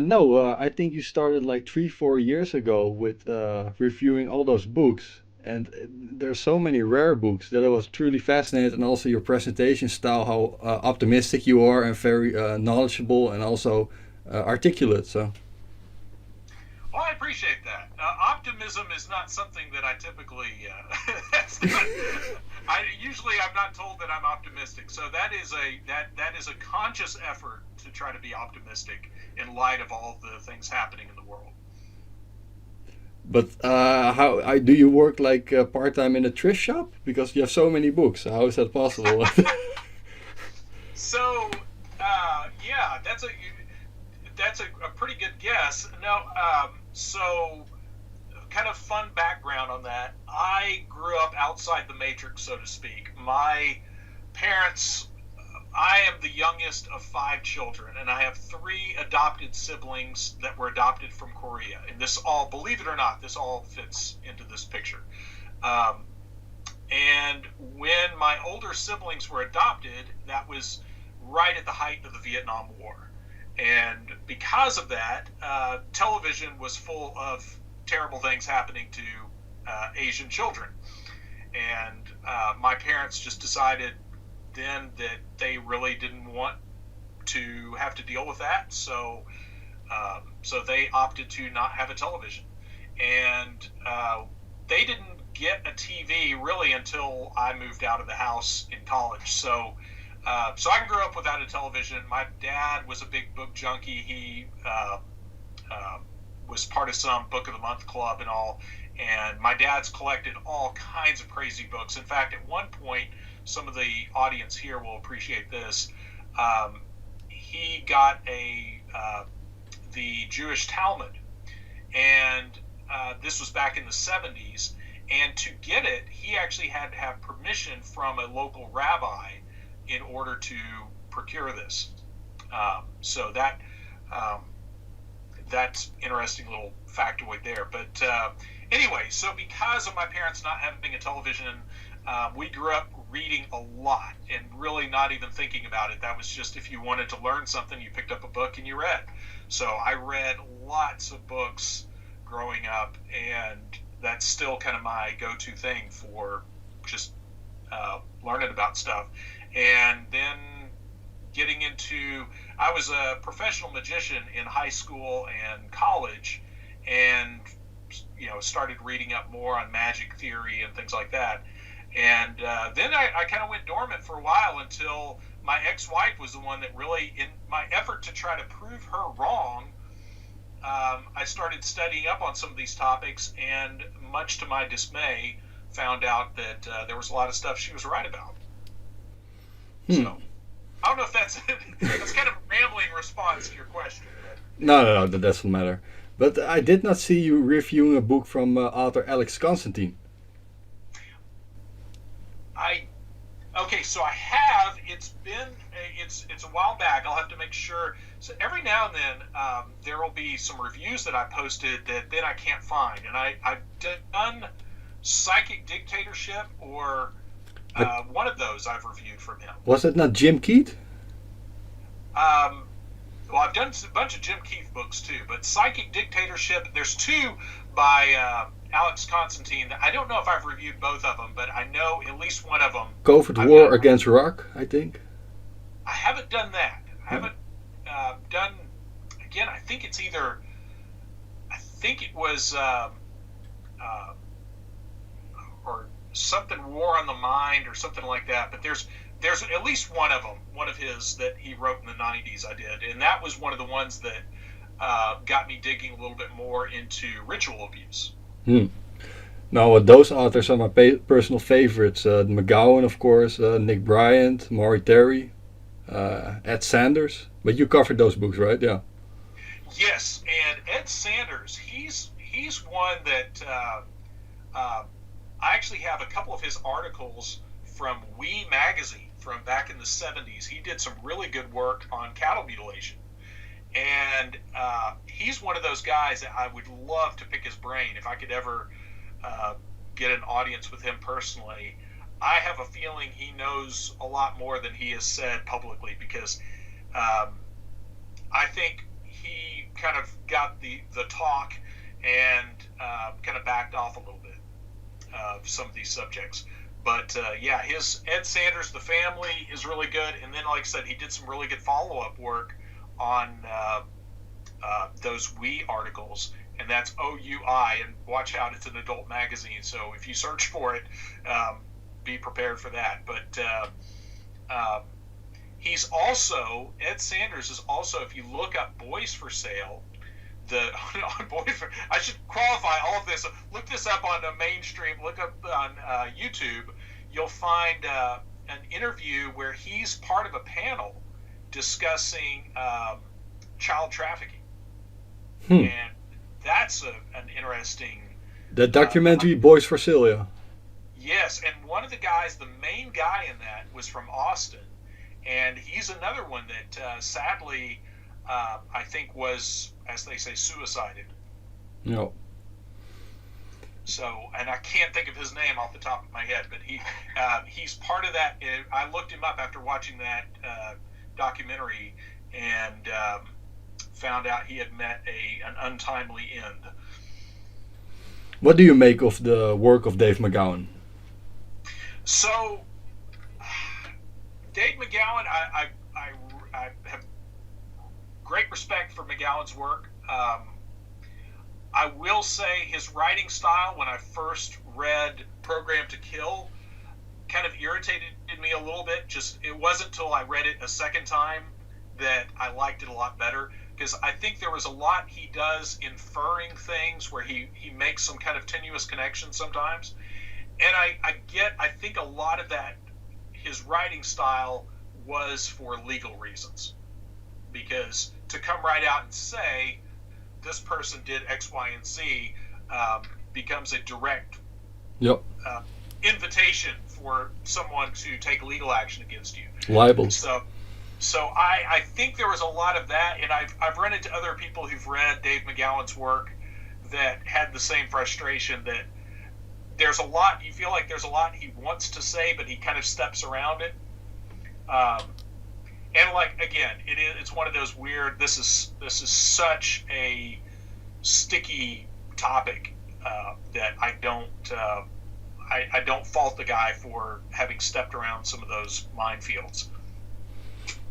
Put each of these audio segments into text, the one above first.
No, I think you started like 3, 4 years ago with reviewing all those books. And there's so many rare books that I was truly fascinated, and also your presentation style, how optimistic you are and very knowledgeable and also articulate. So, Well, I appreciate that. Optimism is not something that I typically. That's not, I'm not told that I'm optimistic. So that is a conscious effort to try to be optimistic in light of all the things happening in the world. but do you work like part time in a thrift shop because you have so many books? How is that possible? So yeah, that's a pretty good guess. No, so kind of fun background on that. I grew up outside the matrix, so to speak. My parents, I am the youngest of five children, and I have three adopted siblings that were adopted from Korea. And this all, believe it or not, this all fits into this picture. Um, and when my older siblings were adopted, that was right at the height of the Vietnam War. And because of that, television was full of terrible things happening to Asian children. And my parents just decided then that they really didn't want to have to deal with that. So they opted to not have a television. And they didn't get a TV really until I moved out of the house in college. So I grew up without a television. My dad was a big book junkie. He was part of some Book of the Month club and all. And my dad's collected all kinds of crazy books. In fact, at one point, some of the audience here will appreciate this. He got the Jewish Talmud, and this was back in the 70s. And to get it, he actually had to have permission from a local rabbi in order to procure this. So that's interesting little factoid there. But anyway, so because of my parents not having a television, we grew up reading a lot and really not even thinking about it. That was just if you wanted to learn something, you picked up a book and you read. So I read lots of books growing up, and that's still kind of my go-to thing for just learning about stuff. And then I was a professional magician in high school and college, and started reading up more on magic theory and things like that. And then I kind of went dormant for a while until my ex-wife was the one that really, in my effort to try to prove her wrong, I started studying up on some of these topics, and much to my dismay, found out that there was a lot of stuff she was right about. So, I don't know if that's kind of a rambling response to your question. But. No, that doesn't matter. But I did not see you reviewing a book from author Alex Constantine. Okay, so I have. It's a while back. I'll have to make sure. So every now and then there will be some reviews that I posted that then I can't find, and I've done Psychic Dictatorship or one of those I've reviewed from him. Was it not Jim Keith? Well, I've done a bunch of Jim Keith books too, but Psychic Dictatorship, there's two by Alex Constantine. I don't know if I've reviewed both of them, but I know at least one of them. Covert War Against Rock, I think. I haven't done that. I haven't done, again, I think it was, or something War on the Mind or something like that, but there's at least one of his that he wrote in the 90s I did, and that was one of the ones that got me digging a little bit more into ritual abuse. Now, those authors are my personal favorites. McGowan, of course, Nick Bryant, Maury Terry, Ed Sanders. But you covered those books, right? Yeah. Yes, and Ed Sanders, he's one that I actually have a couple of his articles from We Magazine from back in the 70s. He did some really good work on cattle mutilation. And he's one of those guys that I would love to pick his brain if I could ever get an audience with him personally. I have a feeling he knows a lot more than he has said publicly, because I think he kind of got the talk and kind of backed off a little bit of some of these subjects. But yeah, his Ed Sanders, The Family, is really good. And then, like I said, he did some really good follow-up work on those We articles, and that's OUI. And watch out, it's an adult magazine, so if you search for it, be prepared for that. But he's also, Ed Sanders is also, if you look up Boys for Sale, I should qualify all of this. Look this up on the mainstream. Look up on YouTube. You'll find an interview where he's part of a panel discussing child trafficking, and that's an interesting. That documentary, Boys for Sale, yeah. Yes, and one of the guys, the main guy in that, was from Austin, and he's another one that sadly, I think was, as they say, suicided. No. So, and I can't think of his name off the top of my head, but he's part of that. I looked him up after watching that documentary, and found out he had met an untimely end. What do you make of the work of Dave McGowan? So, Dave McGowan, I have great respect for McGowan's work. I will say his writing style, when I first read Programmed to Kill, kind of irritated me a little bit. Just, it wasn't until I read it a second time that I liked it a lot better, because I think there was a lot he does inferring things where he makes some kind of tenuous connection sometimes. And I think a lot of that, his writing style, was for legal reasons. Because to come right out and say, this person did X, Y, and Z, becomes a direct invitation for someone to take legal action against you. Libel. So I think there was a lot of that, and I've run into other people who've read Dave McGowan's work that had the same frustration, that there's a lot, you feel like there's a lot he wants to say, but he kind of steps around it. And like, again, it's one of those weird, this is such a sticky topic that I don't fault the guy for having stepped around some of those minefields.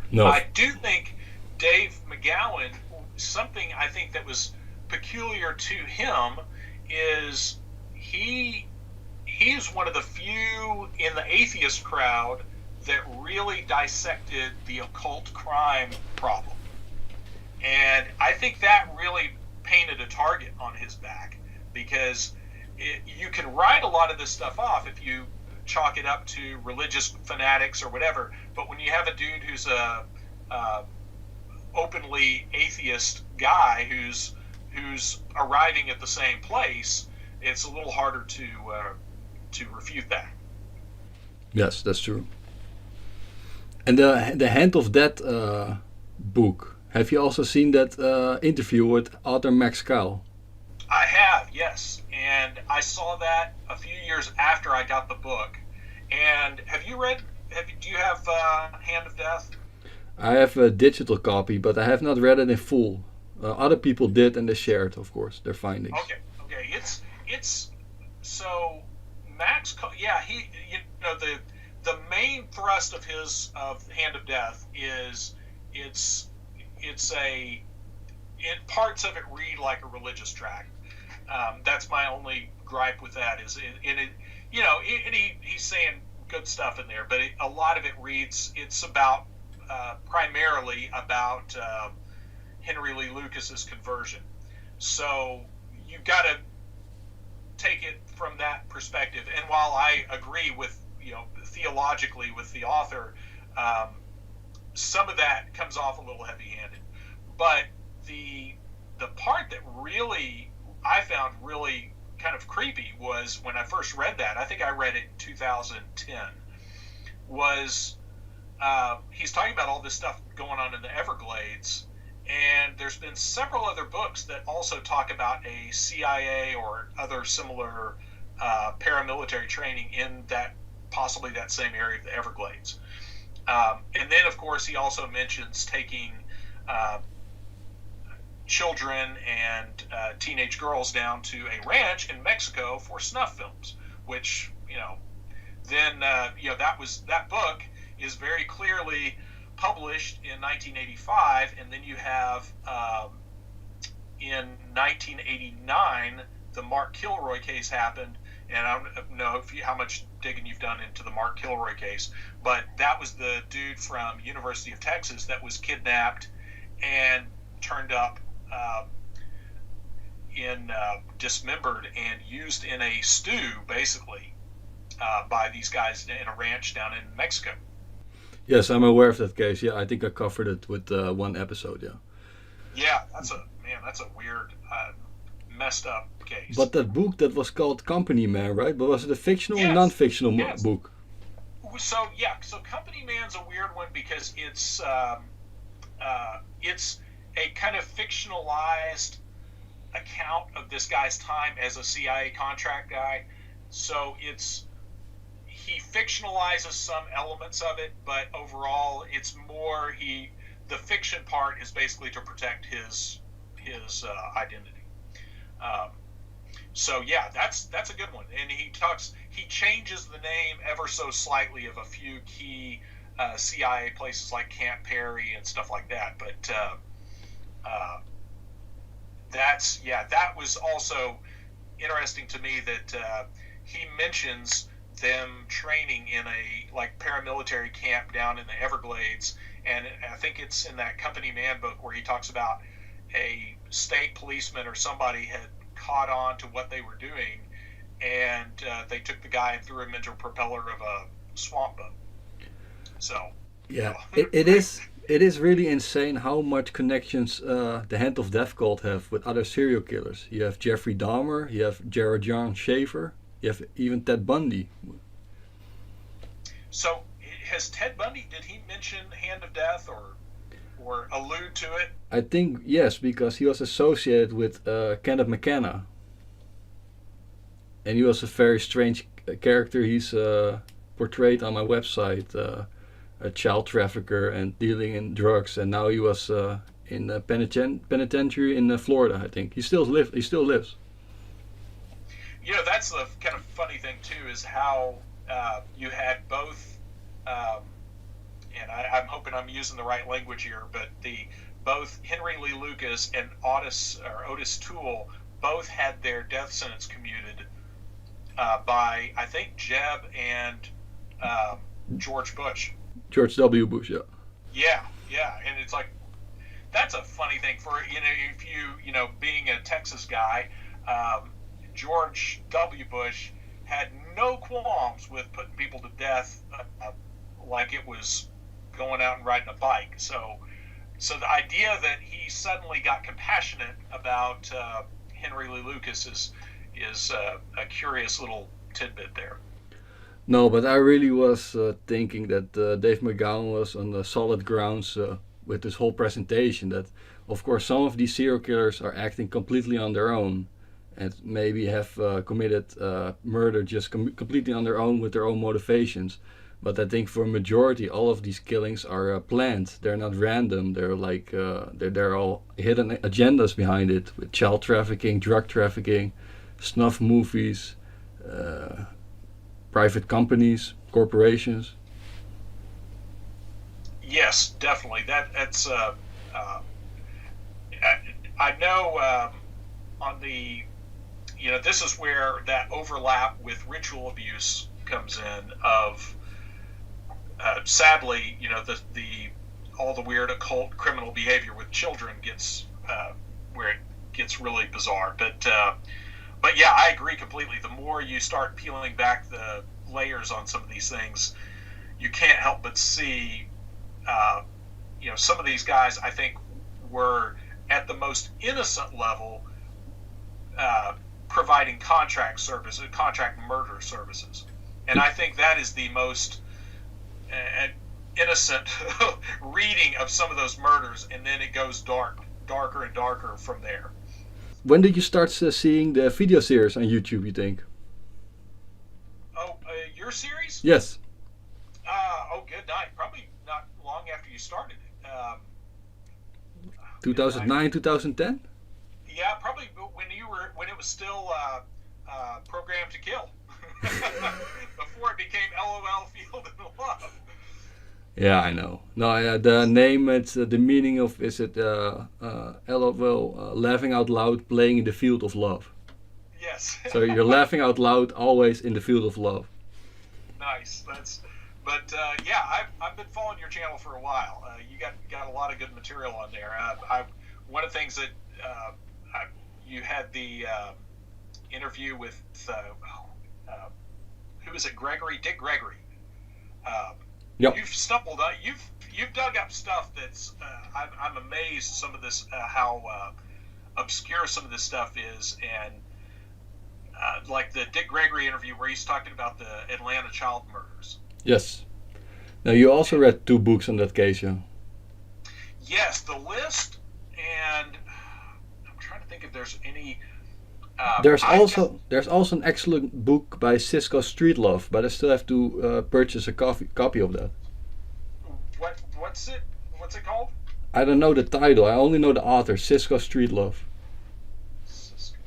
No. I do think Dave McGowan, something I think that was peculiar to him is he's one of the few in the atheist crowd that really dissected the occult crime problem. And I think that really painted a target on his back, because you can write a lot of this stuff off if you chalk it up to religious fanatics or whatever, but when you have a dude who's a openly atheist guy who's arriving at the same place, it's a little harder to refute that. Yes, that's true. And the Hand of Death book, have you also seen that interview with author Max Kyle? I have, yes. And I saw that a few years after I got the book. And do you have Hand of Death? I have a digital copy, but I have not read it in full. Other people did, and they shared, of course, their findings. Okay. It's so Max. Yeah, the main thrust of his Hand of Death is parts of it read like a religious tract. That's my only gripe with that. Is in it, and he's saying good stuff in there, but a lot of it reads. It's about primarily about Henry Lee Lucas's conversion. So you've got to take it from that perspective. And while I agree with theologically with the author, some of that comes off a little heavy-handed. But the part that really I found really kind of creepy was when I first read that. I think I read it in 2010. Was he's talking about all this stuff going on in the Everglades, And there's been several other books that also talk about a CIA or other similar paramilitary training in that, possibly that same area of the Everglades. And then, of course, he also mentions taking children and teenage girls down to a ranch in Mexico for snuff films, which, then, that book is very clearly published in 1985, and then you have in 1989 the Mark Kilroy case happened, and I don't know how much digging you've done into the Mark Kilroy case, but that was the dude from University of Texas that was kidnapped and turned up dismembered and used in a stew, basically, by these guys in a ranch down in Mexico. Yes, I'm aware of that case. Yeah, I think I covered it with one episode. Yeah. Yeah, that's a weird, messed up case. But that book that was called Company Man, right? But was it a fictional or non-fictional book? So Company Man's a weird one because it's a kind of fictionalized account of this guy's time as a CIA contract guy. So he fictionalizes some elements of it, but overall it's more the fiction part is basically to protect his identity. So yeah, that's a good one. And he changes the name ever so slightly of a few key CIA places like Camp Perry and stuff like that. But that was also interesting to me that he mentions them training in a paramilitary camp down in the Everglades, and I think it's in that Company Man book where he talks about a state policeman or somebody had caught on to what they were doing, and they took the guy and threw him into a propeller of a swamp boat. So yeah, it is really insane how much connections the Hand of Death cult have with other serial killers. You have Jeffrey Dahmer, you have Jared John Schaefer, you have even Ted Bundy. So has Ted Bundy, did he mention Hand of Death or allude to it? I think yes, because he was associated with Kenneth McKenna. And he was a very strange character. He's portrayed on my website, a child trafficker and dealing in drugs. And now he was in a penitentiary in Florida, I think. He still lives. That's the kind of funny thing too, is how you had both, and I'm hoping I'm using the right language here, but both Henry Lee Lucas and Otis Toole both had their death sentence commuted by, I think, Jeb and George Bush. George W. Bush, yeah. Yeah, and it's like, that's a funny thing for, if you being a Texas guy, George W. Bush had no qualms with putting people to death like it was going out and riding a bike. So the idea that he suddenly got compassionate about Henry Lee Lucas is a curious little tidbit there. No, but I really was thinking that Dave McGowan was on the solid grounds with this whole presentation. That, of course, some of these serial killers are acting completely on their own, and maybe have committed murder just completely on their own with their own motivations. But I think for a majority, all of these killings are planned. They're not random. They're they're all hidden agendas behind it, with child trafficking, drug trafficking, snuff movies, private companies, corporations. Yes, definitely. That's I know on the this is where that overlap with ritual abuse comes in. Of sadly, all the weird occult criminal behavior with children gets where it gets really bizarre. But yeah, I agree completely. The more you start peeling back the layers on some of these things, you can't help but see, some of these guys, I think, were at the most innocent level providing contract murder services. And I think that is the most, innocent reading of some of those murders, and then it goes darker and darker from there. When did you start seeing the video series on YouTube, you think? Oh, your series? Yes. Oh, good night. Probably not long after you started it. 2009, 2010? Yeah, probably when it was still programmed to kill. Before it became LOL Field and Love. Yeah, I know. No, the name, it's the meaning of, is it LOL, laughing out loud, playing in the field of love. Yes. So you're laughing out loud, always in the field of love. Nice. Yeah, I've been following your channel for a while. You got a lot of good material on there. One of the things that you had the interview with who is it? Dick Gregory. Yep. You've stumbled on. You've dug up stuff that's. I'm amazed some of this how obscure some of this stuff is, and like the Dick Gregory interview where he's talking about the Atlanta child murders. Yes. Now you also read 2 books on that case, yeah? Yes, The List, and I'm trying to think if there's any. There's also an excellent book by Cisco Street Love, but I still have to purchase a copy of that. What's it called? I don't know the title. I only know the author, Cisco Street Love. Cisco.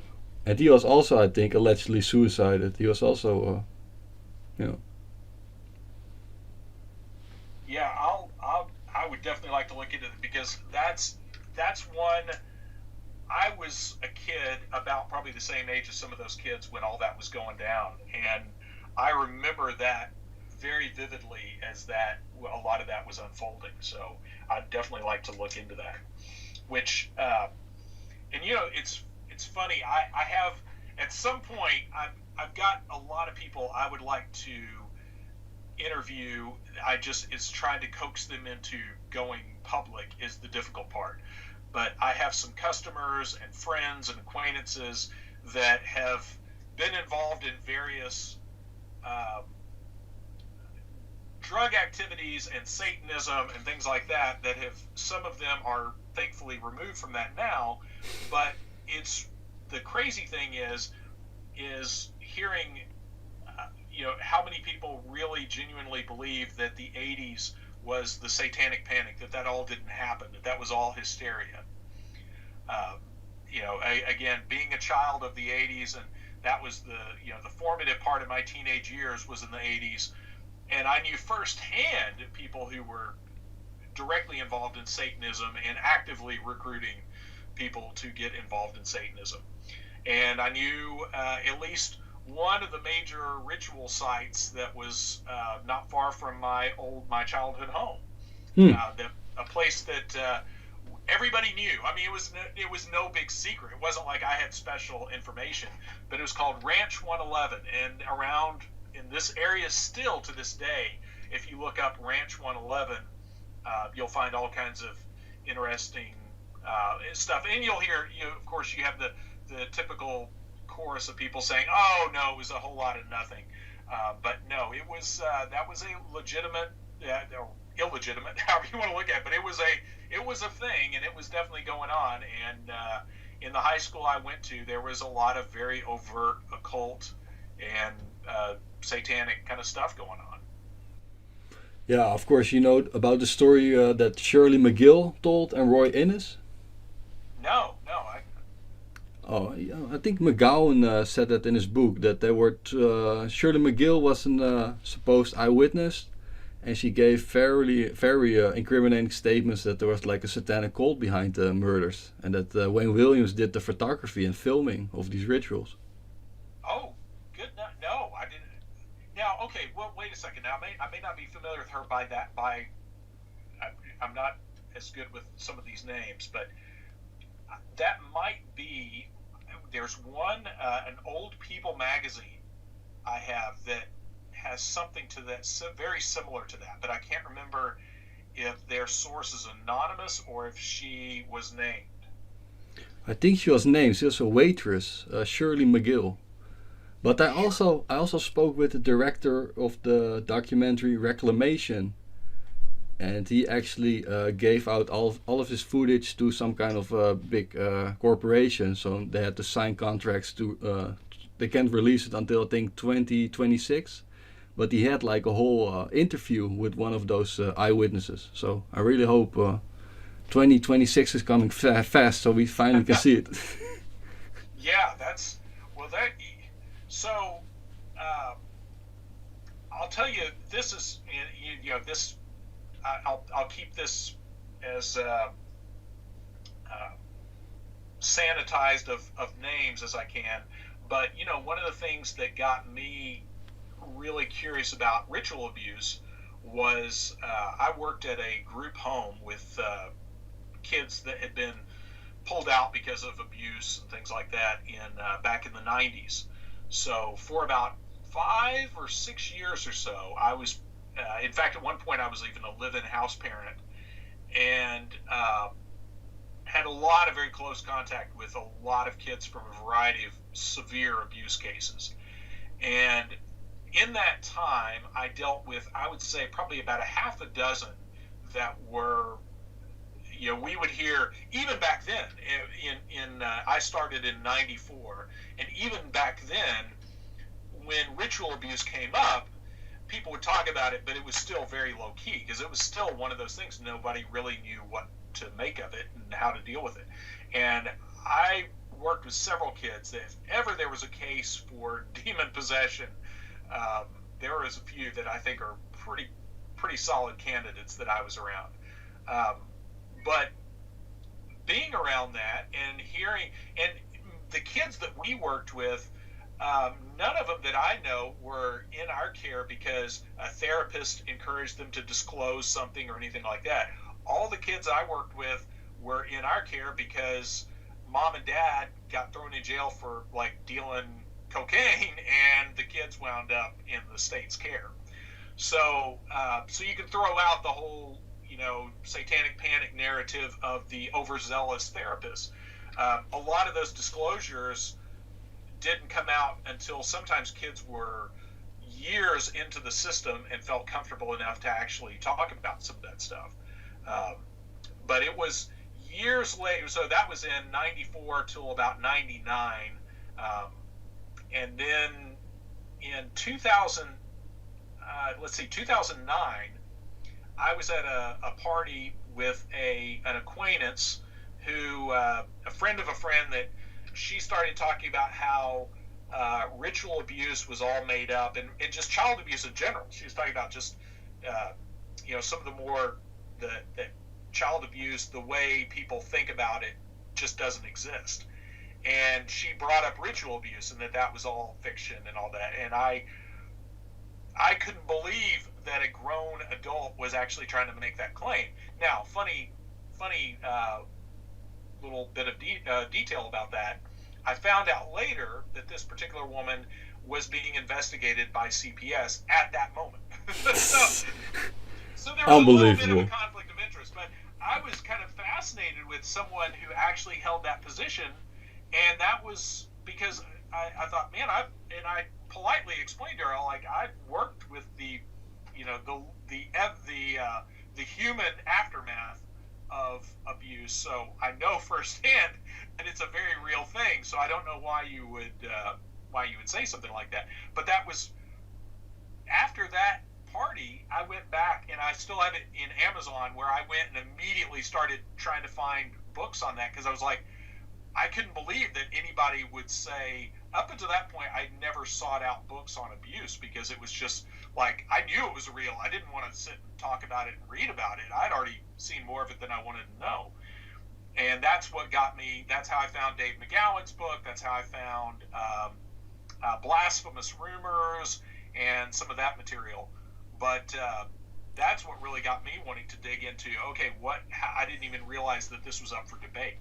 And he was also, I think, allegedly suicided. He was also, Yeah, I would definitely like to look into it because that's one. I was a kid about probably the same age as some of those kids when all that was going down, and I remember that very vividly as that a lot of that was unfolding. So I'd definitely like to look into that. Which, and it's funny. I have at some point I've got a lot of people I would like to interview. It's trying to coax them into going public is the difficult part. But I have some customers and friends and acquaintances that have been involved in various drug activities and Satanism and things like that have, some of them are thankfully removed from that now, but it's, the crazy thing is hearing, how many people really genuinely believe that the 80s was the Satanic Panic, that all didn't happen, that was all hysteria. Again, being a child of the 80s, and that was the formative part of my teenage years was in the 80s, and I knew firsthand people who were directly involved in Satanism and actively recruiting people to get involved in Satanism. And I knew at least one of the major ritual sites that was not far from my childhood home. A place that everybody knew. I mean, it was no big secret. It wasn't like I had special information, but it was called Ranch 111, and around in this area still to this day, if you look up Ranch 111, you'll find all kinds of interesting stuff, and you'll hear, of course, you have the typical chorus of people saying, "Oh no, it was a whole lot of nothing," but no, it was that was a legitimate, or illegitimate, however you want to look at it, but it was a thing, and it was definitely going on. And in the high school I went to, there was a lot of very overt occult and satanic kind of stuff going on. Yeah, of course, you know about the story that Shirley MacGill told and Roy Innes? No. Oh, yeah, I think McGowan said that in his book, that there were Shirley MacGill was a supposed eyewitness, and she gave very incriminating statements that there was like a satanic cult behind the murders, and that Wayne Williams did the photography and filming of these rituals. Oh, good. No, I didn't. Now, okay, well, wait a second. Now, I may not be familiar with her I'm not as good with some of these names, but that might be. There's one, an old People magazine I have that has something to that, very similar to that, but I can't remember if their source is anonymous or if she was named. I think she was named. She was a waitress, Shirley MacGill. But I also spoke with the director of the documentary Reclamation, and he actually gave out all of his footage to some kind of big corporation. So they had to sign contracts to. They can't release it until I think 2026. But he had like a whole interview with one of those eyewitnesses. So I really hope 2026 is coming fast, so we finally can see it. Yeah, that's well. That so. I'll tell you, this is this. I'll keep this as sanitized of names as I can. But one of the things that got me really curious about ritual abuse was I worked at a group home with kids that had been pulled out because of abuse and things like that back in the 90s. So for about 5 or 6 years or so, I was, in fact, at one point I was even a live-in house parent, and had a lot of very close contact with a lot of kids from a variety of severe abuse cases. And in that time, I dealt with, I would say, probably about a half a dozen that were, we would hear, even back then, I started in 94, and even back then, when ritual abuse came up, people would talk about it, but it was still very low key, because it was still one of those things nobody really knew what to make of it and how to deal with it. And I worked with several kids that if ever there was a case for demon possession, there was a few that I think are pretty solid candidates that I was around. But being around that and hearing, and the kids that we worked with, none of them that I know were in our care because a therapist encouraged them to disclose something or anything like that. All the kids I worked with were in our care because mom and dad got thrown in jail for like dealing cocaine, and the kids wound up in the state's care. So you can throw out the whole, satanic panic narrative of the overzealous therapist. A lot of those disclosures didn't come out until sometimes kids were years into the system and felt comfortable enough to actually talk about some of that stuff. But it was years later, so that was in 94 till about 99. And then in 2009, I was at a party with an acquaintance who, a friend of a friend, that she started talking about how ritual abuse was all made up, and just child abuse in general. She was talking about just, some of the more, the child abuse, the way people think about it just doesn't exist. And she brought up ritual abuse and that was all fiction and all that. And I couldn't believe that a grown adult was actually trying to make that claim. Now, funny little bit of detail about that. I found out later that this particular woman was being investigated by CPS at that moment. so there was a little bit of a conflict of interest, but I was kind of fascinated with someone who actually held that position, and that was because I thought, man, I politely explained to her, I've worked with the human aftermath of abuse, so I know firsthand that it's a very real thing. So I don't know why you would say something like that. But that was after that party. I went back, and I still have it in Amazon, where I went and immediately started trying to find books on that, because I was like, I couldn't believe that anybody would say. Up until that point, I never sought out books on abuse, because it was just like, I knew it was real. I didn't want to sit and talk about it and read about it. I'd already seen more of it than I wanted to know. And that's what got me. That's how I found Dave McGowan's book. That's how I found Blasphemous Rumors and some of that material. But that's what really got me wanting to dig into, okay, I didn't even realize that this was up for debate.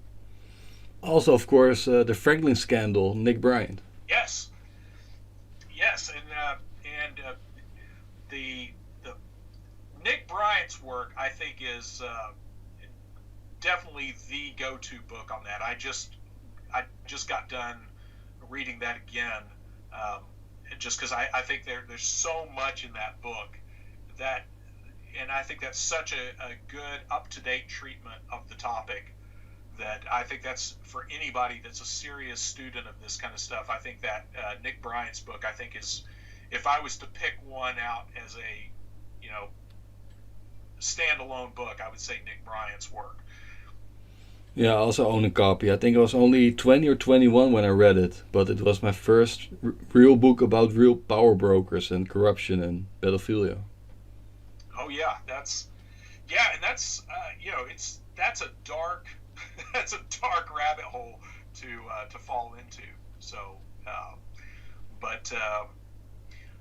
Also, of course, the Franklin scandal, Nick Bryant. Yes, and the Nick Bryant's work, I think, is definitely the go-to book on that. I just got done reading that again, just because I think there's so much in that book that and I think that's such a good, up-to-date treatment of the topic that I think that's for anybody that's a serious student of this kind of stuff. I think that Nick Bryant's book, I think, is, if I was to pick one out as a, you know, standalone book, I would say Nick Bryant's work. Yeah, I also own a copy. I think I was only 20 or 21 when I read it, but it was my first real book about real power brokers and corruption and pedophilia. Oh yeah, and that's you know, that's a dark that's a dark rabbit hole to fall into. So, but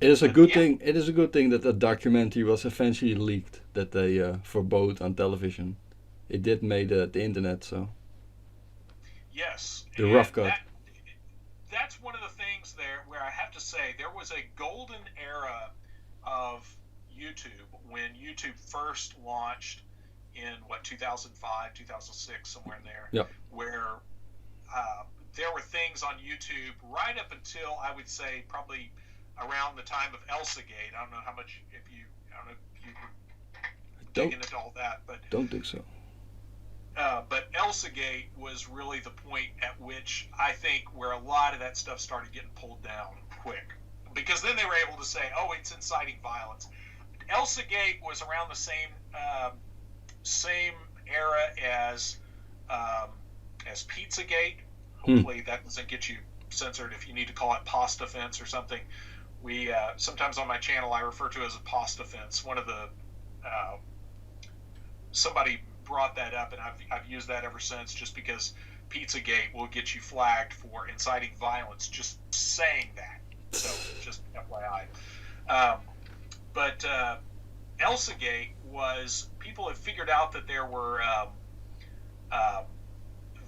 it is a good thing. It is a good thing that the documentary was eventually leaked. That they forbade on television. It did make the internet. So yes, the rough cut. That's one of the things there where I have to say there was a golden era of YouTube when YouTube first launched in 2005, 2006, somewhere in there. Yeah. Where there were things on YouTube right up until I would say probably around the time of ElsaGate. I don't know how much I don't know if you digging into all that, but don't think so. But ElsaGate was really the point at which I think where a lot of that stuff started getting pulled down quick, because then they were able to say, oh, it's inciting violence. ElsaGate was around the same era as Pizzagate. Hopefully that doesn't get you censored if you need to call it pasta fence or something. We sometimes on my channel I refer to it as a pasta fence. One of the somebody brought that up, and I've used that ever since, just because Pizzagate will get you flagged for inciting violence just saying that. So just FYI. But ElsaGate was, people had figured out that there were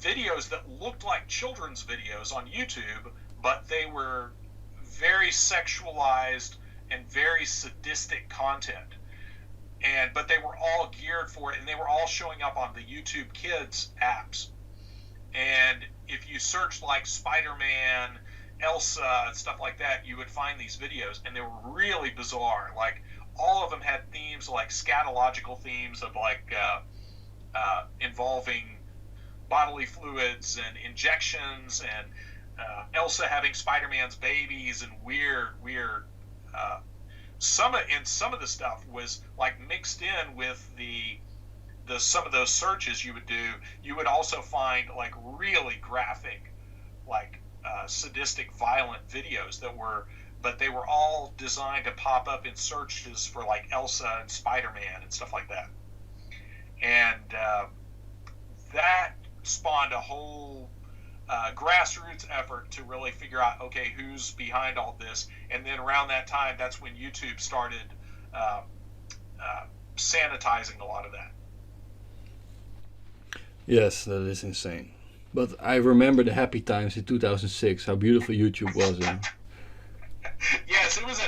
videos that looked like children's videos on YouTube, but they were very sexualized and very sadistic content. But they were all geared for it, and they were all showing up on the YouTube Kids apps. And if you search like Spider-Man, Elsa, and stuff like that, you would find these videos, and they were really bizarre. Like, all of them had themes like scatological themes of like involving bodily fluids and injections, and Elsa having Spider-Man's babies, and weird. Some of the stuff was like mixed in with the some of those searches you would do. You would also find like really graphic, like sadistic, violent videos but they were all designed to pop up in searches for like Elsa and Spider-Man and stuff like that. And that spawned a whole grassroots effort to really figure out, okay, who's behind all this. And then around that time, that's when YouTube started sanitizing a lot of that. Yes, that is insane. But I remember the happy times in 2006, how beautiful YouTube was. Yes, it was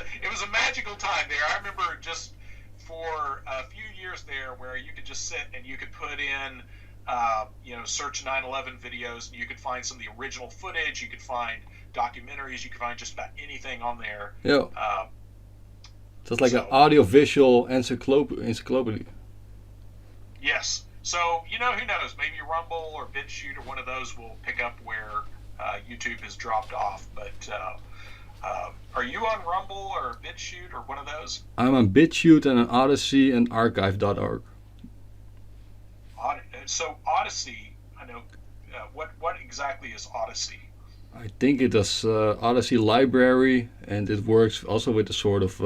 a magical time there. I remember just for a few years there where you could just sit and you could put in search 9/11 videos, and you could find some of the original footage, you could find documentaries, you could find just about anything on there. Yeah. So it's like an audio-visual encyclopedia. Yes. So, who knows? Maybe Rumble or BitChute or one of those will pick up where YouTube has dropped off. But are you on Rumble or BitChute or one of those? I'm on BitChute and on Odyssey and archive.org. So Odyssey, I know. What exactly is Odyssey? I think it is Odyssey library, and it works also with a sort of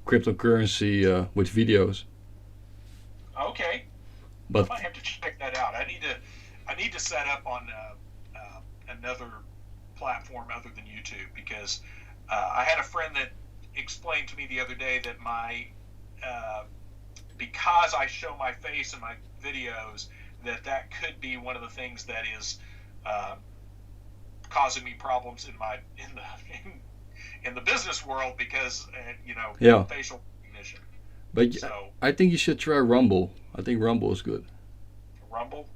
cryptocurrency with videos. Okay, but I might have to check that out. I need to set up on another platform other than YouTube, because I had a friend that explained to me the other day that because I show my face in my videos, that could be one of the things that is causing me problems in the business world, because facial recognition. But so, I think you should try Rumble. I think Rumble is good. Rumble?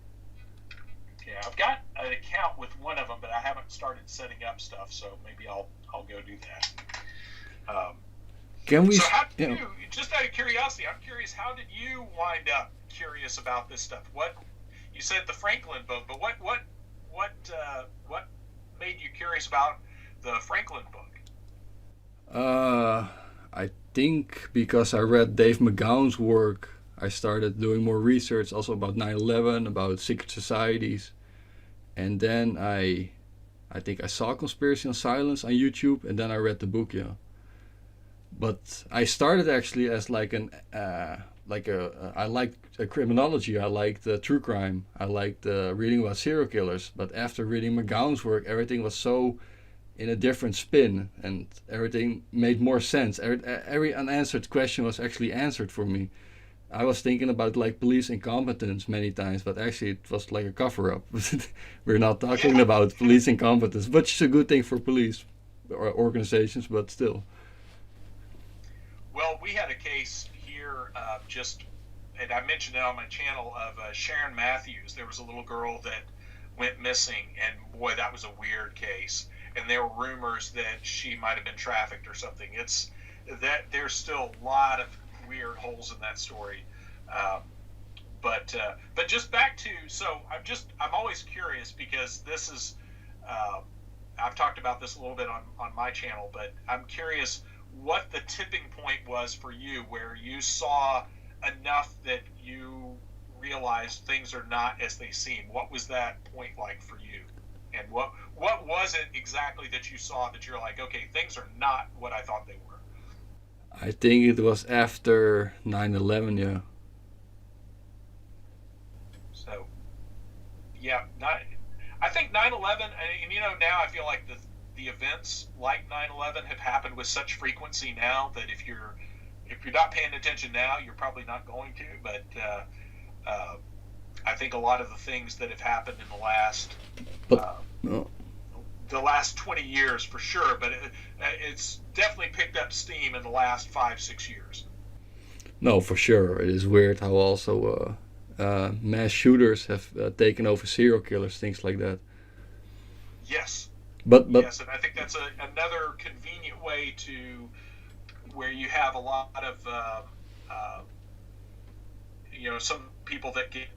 Yeah, I've got an account with one of them, but I haven't started setting up stuff, so maybe I'll go do that. Can we? So Yeah. just out of curiosity, I'm curious, how did you wind up curious about this stuff? What you said the Franklin book, but what made you curious about the Franklin book? Uh, I think because I read Dave McGowan's work, I started doing more research also about 9/11, about secret societies, and then I think I saw Conspiracy on Silence on YouTube, and then I read the book. Yeah, but I started actually as like an I liked criminology, I liked true crime, I liked reading about serial killers. But after reading McGowan's work, everything was so in a different spin, and everything made more sense. Every unanswered question was actually answered for me. I was thinking about like police incompetence many times, but actually it was like a cover up. We're not talking Yeah. about police incompetence, which is a good thing for police or organizations, but still. Well, we had a case here, and I mentioned it on my channel, of Sharon Matthews. There was a little girl that went missing, and boy, that was a weird case. And there were rumors that she might have been trafficked or something. It's that there's still a lot of weird holes in that story. Um, but just back to, so I'm always curious, because this is uh, I've talked about this a little bit on my channel, but I'm curious what the tipping point was for you, where you saw enough that you realized things are not as they seem. What was that point like for you? And what was it exactly that you saw that you're like, okay, things are not what I thought they were? I think it was after 9/11. Yeah. So, yeah, I think 9/11, and now I feel like the events like 9/11 have happened with such frequency now that if you're not paying attention now, you're probably not going to. But uh, I think a lot of the things that have happened in But uh, no, the last 20 years for sure, but it's definitely picked up steam in the last 5-6 years. no, for sure. It is weird how also mass shooters have taken over serial killers, things like that. Yes, But yes, and I think that's another convenient way to where you have a lot of uh, some people that get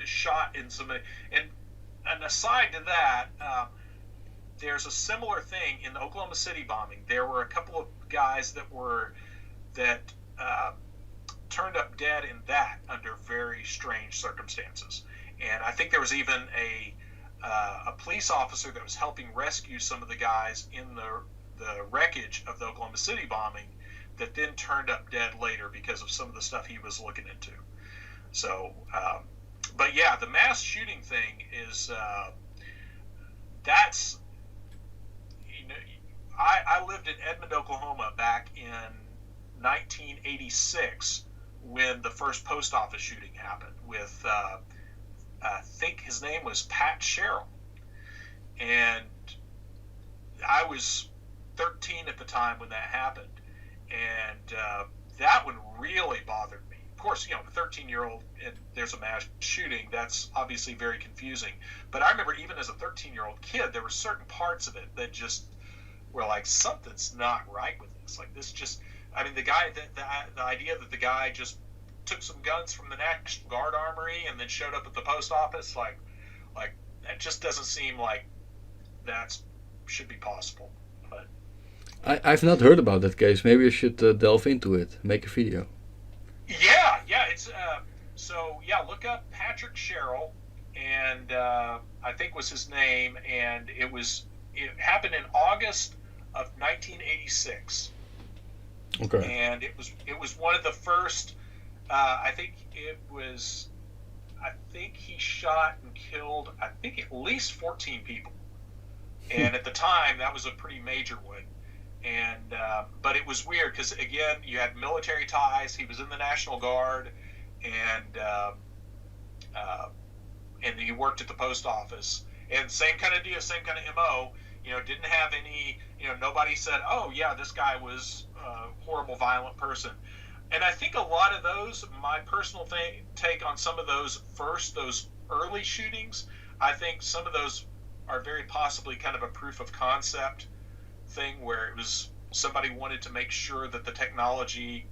shot in some, and aside to that, there's a similar thing in the Oklahoma City bombing. There were a couple of guys that turned up dead in that under very strange circumstances, and I think there was even a police officer that was helping rescue some of the guys in the wreckage of the Oklahoma City bombing that then turned up dead later because of some of the stuff he was looking into. So, but yeah, the mass shooting thing is that's I lived in Edmond, Oklahoma back in 1986 when the first post office shooting happened with I think his name was Pat Sherrill, and I was 13 at the time when that happened, and that one really bothered me. Of course, a 13-year-old and there's a mass shooting, that's obviously very confusing. But I remember even as a 13-year-old kid, there were certain parts of it that just were like, something's not right with this. Like this just, I mean, the idea that the guy just took some guns from the National Guard armory and then showed up at the post office, like that just doesn't seem like that should be possible. But I've not heard about that case. Maybe I should delve into it, make a video. yeah, it's so yeah. Look up Patrick Sherrill, and I think was his name, and it happened in August of 1986, Okay. and it was one of the first. I think he shot and killed, I think, at least 14 people, and at the time that was a pretty major one. And but it was weird because again, you had military ties. He was in the National Guard, and he worked at the post office. And same kind of deal, same kind of MO. Didn't have any. Nobody said, "Oh yeah, this guy was a horrible, violent person." And I think a lot of those, my personal take on some of those early shootings, I think some of those are very possibly kind of a proof of concept thing where it was somebody wanted to make sure that the technology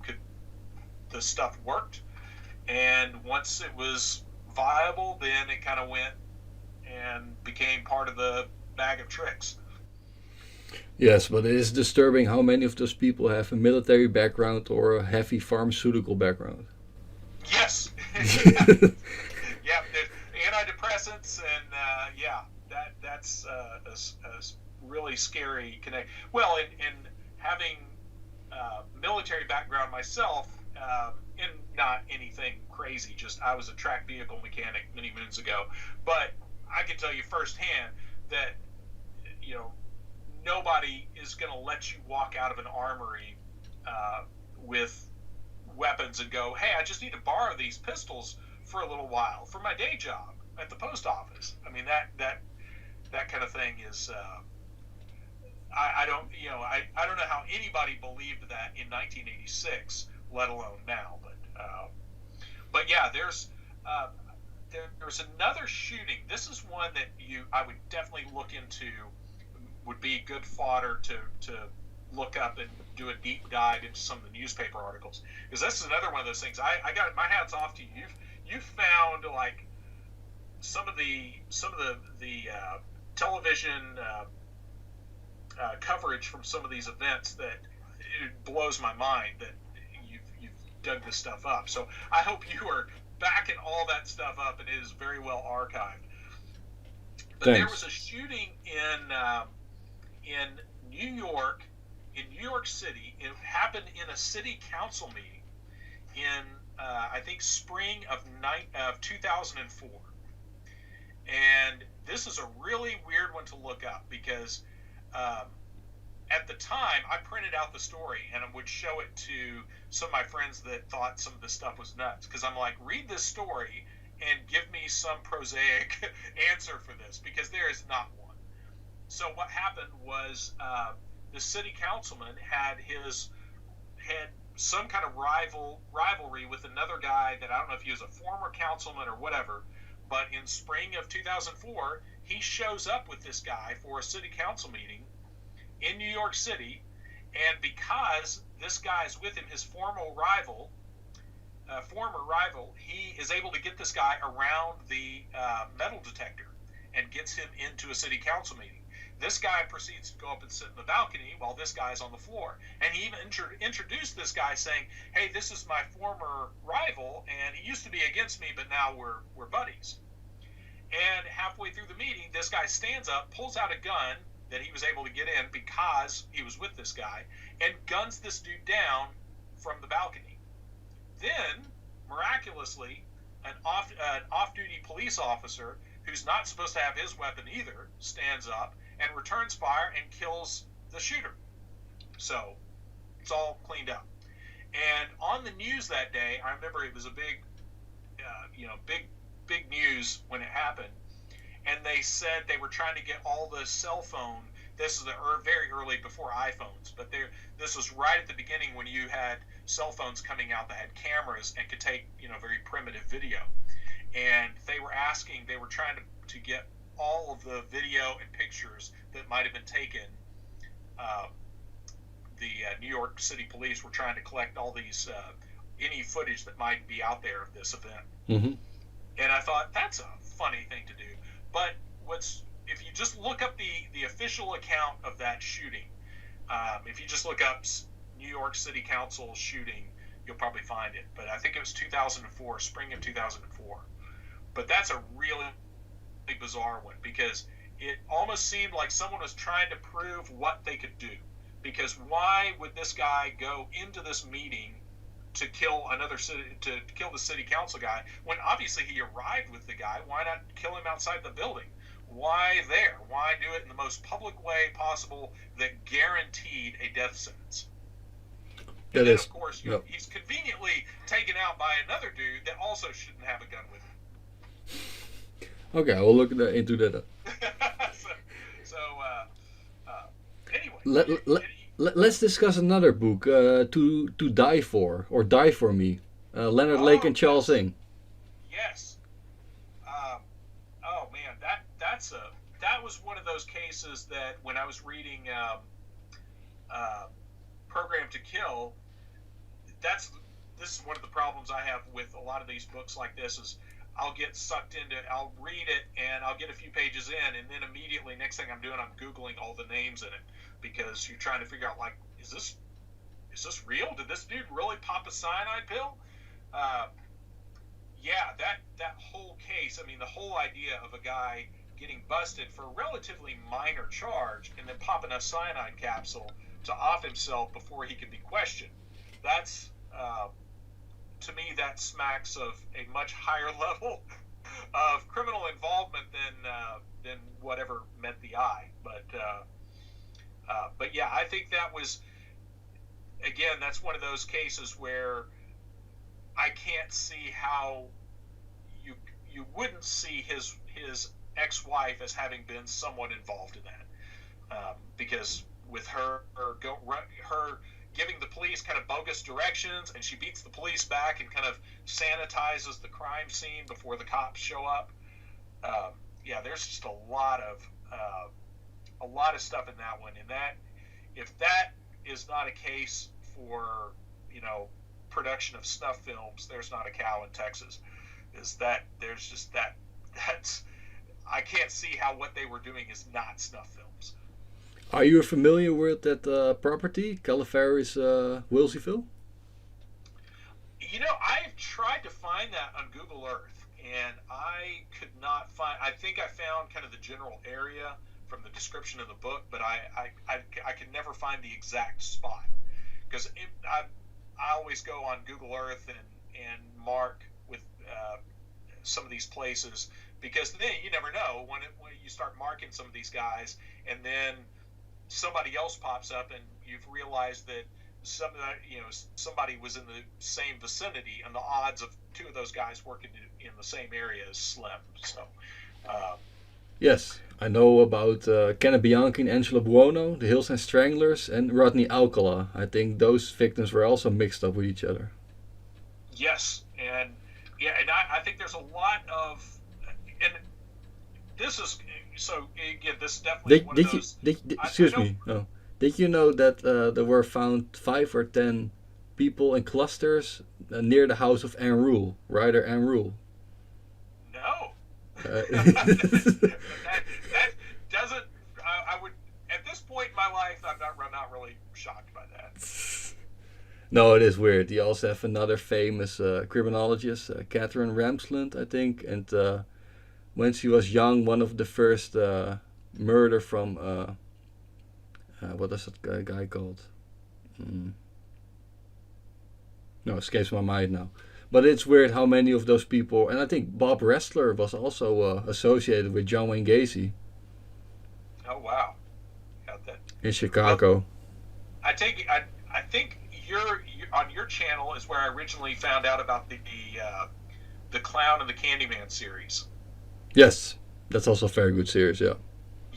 the stuff worked, and once it was viable, then it kind of went and became part of the bag of tricks. Yes, but it is disturbing how many of those people have a military background or a heavy pharmaceutical background. Yes. Yeah, there's antidepressants, and that's a really scary connect. Well, in having military background myself, and not anything crazy. Just I was a track vehicle mechanic many moons ago, but I can tell you firsthand that nobody is going to let you walk out of an armory with weapons and go, "Hey, I just need to borrow these pistols for a little while for my day job at the post office." I mean, that kind of thing is. I don't know how anybody believed that in 1986, let alone now. But yeah, there's another shooting. This is one that I would definitely look into. Would be good fodder to look up and do a deep dive into some of the newspaper articles, because this is another one of those things. I got my hats off to you. You found like some of the television coverage from some of these events that it blows my mind that you've dug this stuff up. So I hope you are backing all that stuff up and it is very well archived. But Thanks. There was a shooting in New York City. It happened in a city council meeting in I think spring of 2004. And this is a really weird one to look up because at the time I printed out the story and I would show it to some of my friends that thought some of this stuff was nuts, because I'm like, read this story and give me some prosaic answer for this, because there is not one. So what happened was the city councilman had some kind of rivalry with another guy that I don't know if he was a former councilman or whatever, but in spring of 2004, he shows up with this guy for a city council meeting in New York City, and because this guy's with him, his former rival, he is able to get this guy around the metal detector and gets him into a city council meeting. This guy proceeds to go up and sit in the balcony while this guy's on the floor. And he even introduced this guy saying, "Hey, this is my former rival, and he used to be against me, but now we're buddies." And halfway through the meeting, this guy stands up, pulls out a gun that he was able to get in because he was with this guy, and guns this dude down from the balcony. Then, miraculously, an off-duty police officer who's not supposed to have his weapon either stands up and returns fire and kills the shooter. So it's all cleaned up. And on the news that day, I remember it was a big news when it happened. And they said they were trying to get all the cell phone. This is very early before iPhones, but this was right at the beginning when you had cell phones coming out that had cameras and could take very primitive video. And they were trying to get all of the video and pictures that might have been taken. The New York City Police were trying to collect all these any footage that might be out there of this event. Mm-hmm. And I thought, that's a funny thing to do. But if you just look up the official account of that shooting, if you just look up New York City Council shooting, you'll probably find it. But I think it was 2004, spring of 2004. But that's a really bizarre one, because it almost seemed like someone was trying to prove what they could do. Because why would this guy go into this meeting to kill the city council guy when obviously he arrived with the guy? Why not kill him outside the building? Why there? Why do it in the most public way possible that guaranteed a death sentence? And then, of course, he's conveniently taken out by another dude that also shouldn't have a gun with him. Okay, we'll look into that. Anyway, let's discuss another book, To Die For, or Die For Me, Leonard Lake and Charles Ng. Yes. Oh man, that was one of those cases that when I was reading Programmed to Kill, this is one of the problems I have with a lot of these books like this is I'll get sucked into it, I'll read it, and I'll get a few pages in, and then immediately next thing I'm doing, I'm Googling all the names in it because you're trying to figure out, like, is this real? Did this dude really pop a cyanide pill? Yeah, that whole case, I mean, the whole idea of a guy getting busted for a relatively minor charge and then popping a cyanide capsule to off himself before he could be questioned, that's, to me, that smacks of a much higher level of criminal involvement than whatever met the eye. But yeah, I think that was, again, that's one of those cases where I can't see how you wouldn't see his ex-wife as having been somewhat involved in that, because with her giving the police kind of bogus directions, and she beats the police back and kind of sanitizes the crime scene before the cops show up. Yeah, there's just a lot of stuff in that one, and that if that is not a case for, production of snuff films, there's not a cow in Texas. Is that there's just that's I can't see how what they were doing is not snuff films. Are you familiar with that property, Calaveras, Wilseyville? I've tried to find that on Google Earth, and I could not find. I think I found kind of the general area from the description of the book, but I could never find the exact spot because I always go on Google Earth and mark with some of these places, because then you never know when you start marking some of these guys, and then somebody else pops up and you've realized that somebody was in the same vicinity, and the odds of two of those guys working in the same area is slim. So yes, I know about Kenneth Bianchi and Angelo Buono, the Hillside Stranglers, and Rodney Alcala. I think those victims were also mixed up with each other. Yes, and I think there's a lot of, and this is, so again, this is definitely one of those. Excuse me. Oh. Did you know that there were found 5 or 10 people in clusters near the house of Anne Rule, writer Anne Rule? No. That doesn't. I would, at this point in my life, I'm not really shocked by that. No, it is weird. You also have another famous criminologist, Catherine Ramsland, I think, and when she was young, one of the first murder from what is that guy called? No, escapes my mind now. But it's weird how many of those people, and I think Bob Ressler was also associated with John Wayne Gacy. Oh wow, got that in Chicago. Well, I think you're on your channel is where I originally found out about the Clown and the Candyman series. Yes, that's also a very good series. Yeah.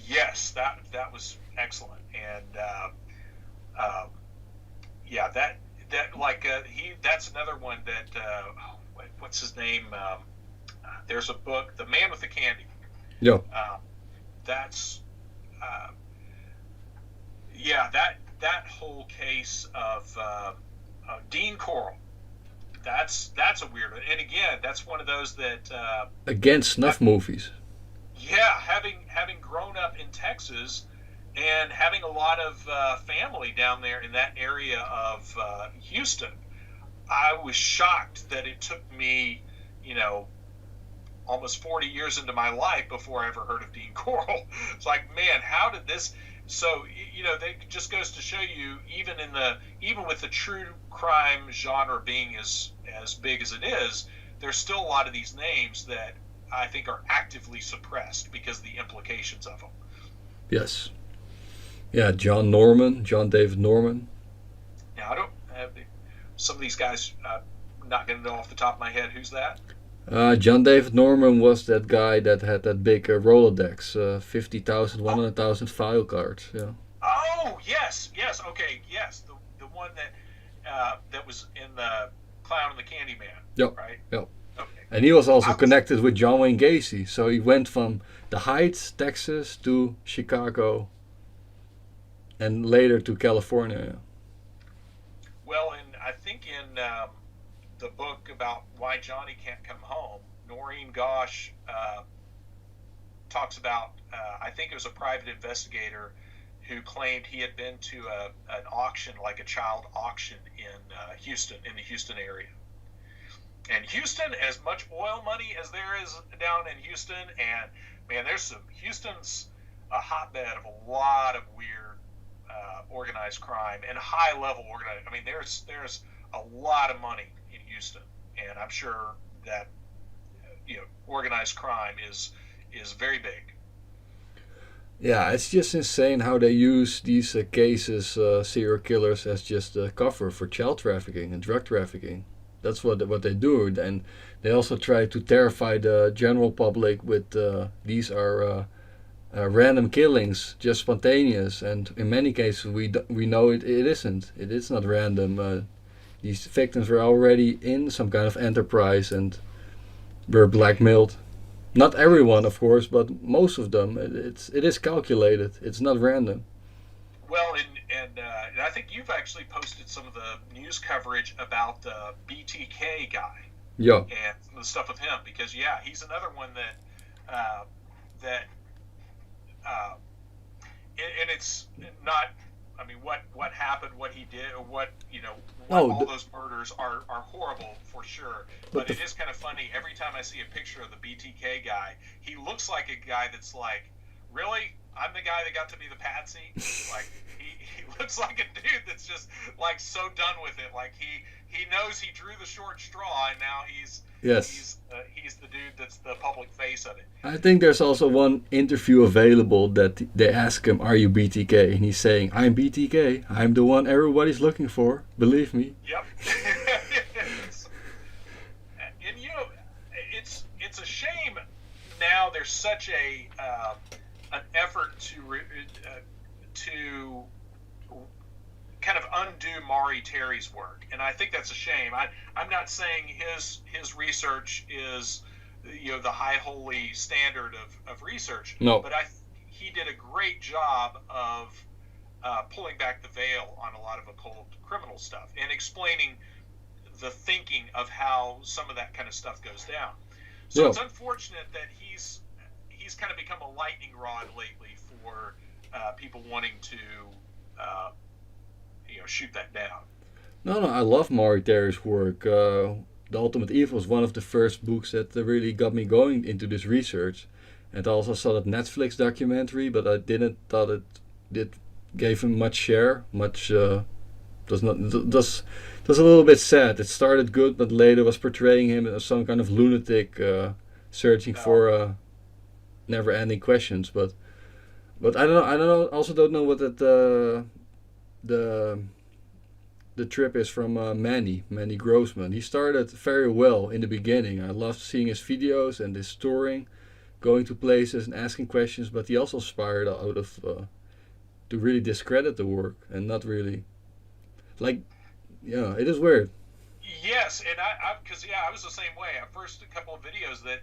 Yes, that was excellent, and yeah, that that's another one that what's his name? There's a book, The Man with the Candy. Yeah. That's yeah, that whole case of Dean Corll. That's a weird one, and again, that's one of those that against snuff movies. Yeah, having grown up in Texas and having a lot of family down there in that area of Houston, I was shocked that it took me, almost 40 years into my life before I ever heard of Dean Corll. It's like, man, how did this? So, that just goes to show you, even with the true crime genre being as big as it is, there's still a lot of these names that I think are actively suppressed because of the implications of them. Yes. Yeah, John David Norman. Now, I don't have some of these guys, not going to know off the top of my head. Who's that? John David Norman was that guy that had that big Rolodex, 50,000, 100,000 file cards. Yeah. Oh, yes, okay, yes. The one that was in the Clown and the Candyman. Yep. Right? Yep. Okay. And he was also connected with John Wayne Gacy. So he went from the Heights, Texas, to Chicago, and later to California. I think in the book about why Johnny can't come home, Noreen Gosh talks about, I think it was a private investigator who claimed he had been to an auction, like a child auction in Houston, in the Houston area. And Houston, as much oil money as there is down in Houston, and man, Houston's a hotbed of a lot of weird organized crime and high level organized. I mean, there's a lot of money in Houston, and I'm sure that organized crime is very big. Yeah, it's just insane how they use these cases, serial killers, as just a cover for child trafficking and drug trafficking. That's what they do, and they also try to terrify the general public with these are random killings, just spontaneous, and in many cases we know it isn't. It is not random. These victims were already in some kind of enterprise and were blackmailed. Not everyone, of course, but most of them. It is calculated. It's not random. Well, and I think you've actually posted some of the news coverage about the BTK guy. Yeah. And some of the stuff with him, because yeah, he's another one that and it's not. I mean, what happened, what he did, or all those murders are horrible for sure. But it is kind of funny. Every time I see a picture of the BTK guy, he looks like a guy that's like, really? I'm the guy that got to be the patsy? Like, he looks like a dude that's just, like, so done with it. Like, he knows he drew the short straw, and now he's the dude that's the public face of it. I think there's also one interview available that they ask him, "Are you BTK?" And he's saying, "I'm BTK. I'm the one everybody's looking for. Believe me." Yep. And it's a shame now. There's such an effort to kind of undo Maury Terry's work, and I think that's a shame. I'm not saying his research is the high holy standard of research, no, but he did a great job of pulling back the veil on a lot of occult criminal stuff and explaining the thinking of how some of that kind of stuff goes down. So It's unfortunate that he's kind of become a lightning rod lately for people wanting to shoot that down. No, I love Maury Terry's work. The Ultimate Evil was one of the first books that really got me going into this research. And I also saw that Netflix documentary, but I didn't thought it gave him much share. That's a little bit sad. It started good, but later was portraying him as some kind of lunatic searching for never-ending questions. But I don't know. Also don't know what that the trip is from Manny Grossman. He started very well in the beginning. I loved seeing his videos and his touring, going to places and asking questions. But he also inspired out of to really discredit the work and not really it is weird. Yes, and I was the same way. At first, a couple of videos that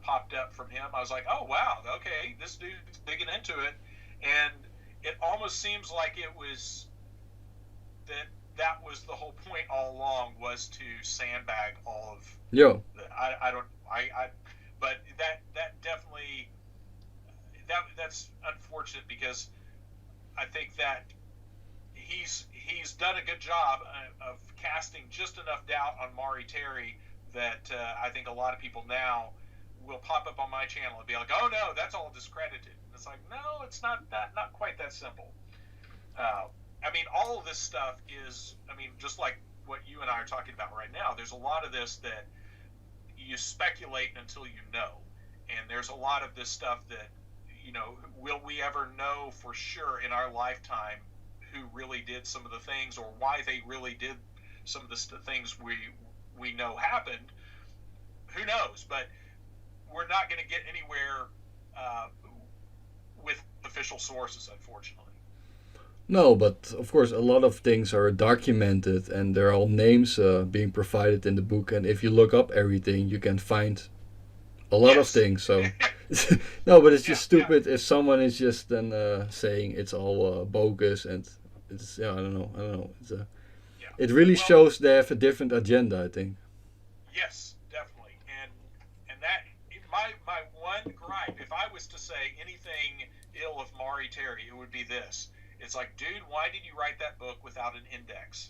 popped up from him, I was like, oh wow, okay, this dude's digging into it, and it almost seems like it was that was the whole point all along, was to sandbag all of. Yeah. But that definitely that's unfortunate, because I think that he's done a good job of casting just enough doubt on Maury Terry that I think a lot of people now will pop up on my channel and be like, oh no, that's all discredited. And it's like, no, it's not quite that simple. I mean, all of this stuff is, just like what you and I are talking about right now, there's a lot of this that you speculate until you know. And there's a lot of this stuff that, will we ever know for sure in our lifetime who really did some of the things, or why they really did some of the things we know happened? Who knows? But we're not going to get anywhere with official sources, unfortunately. No, but of course a lot of things are documented, and there are all names being provided in the book, and if you look up everything you can find a lot of things. So no, but it's just stupid if someone is just then saying it's all bogus, and it's I don't know. It's it really Well, shows they have a different agenda, I think. yes, definitely. And that my one gripe, if I was to say anything ill of Maury Terry, it would be this. It's like, dude, why did you write that book without an index?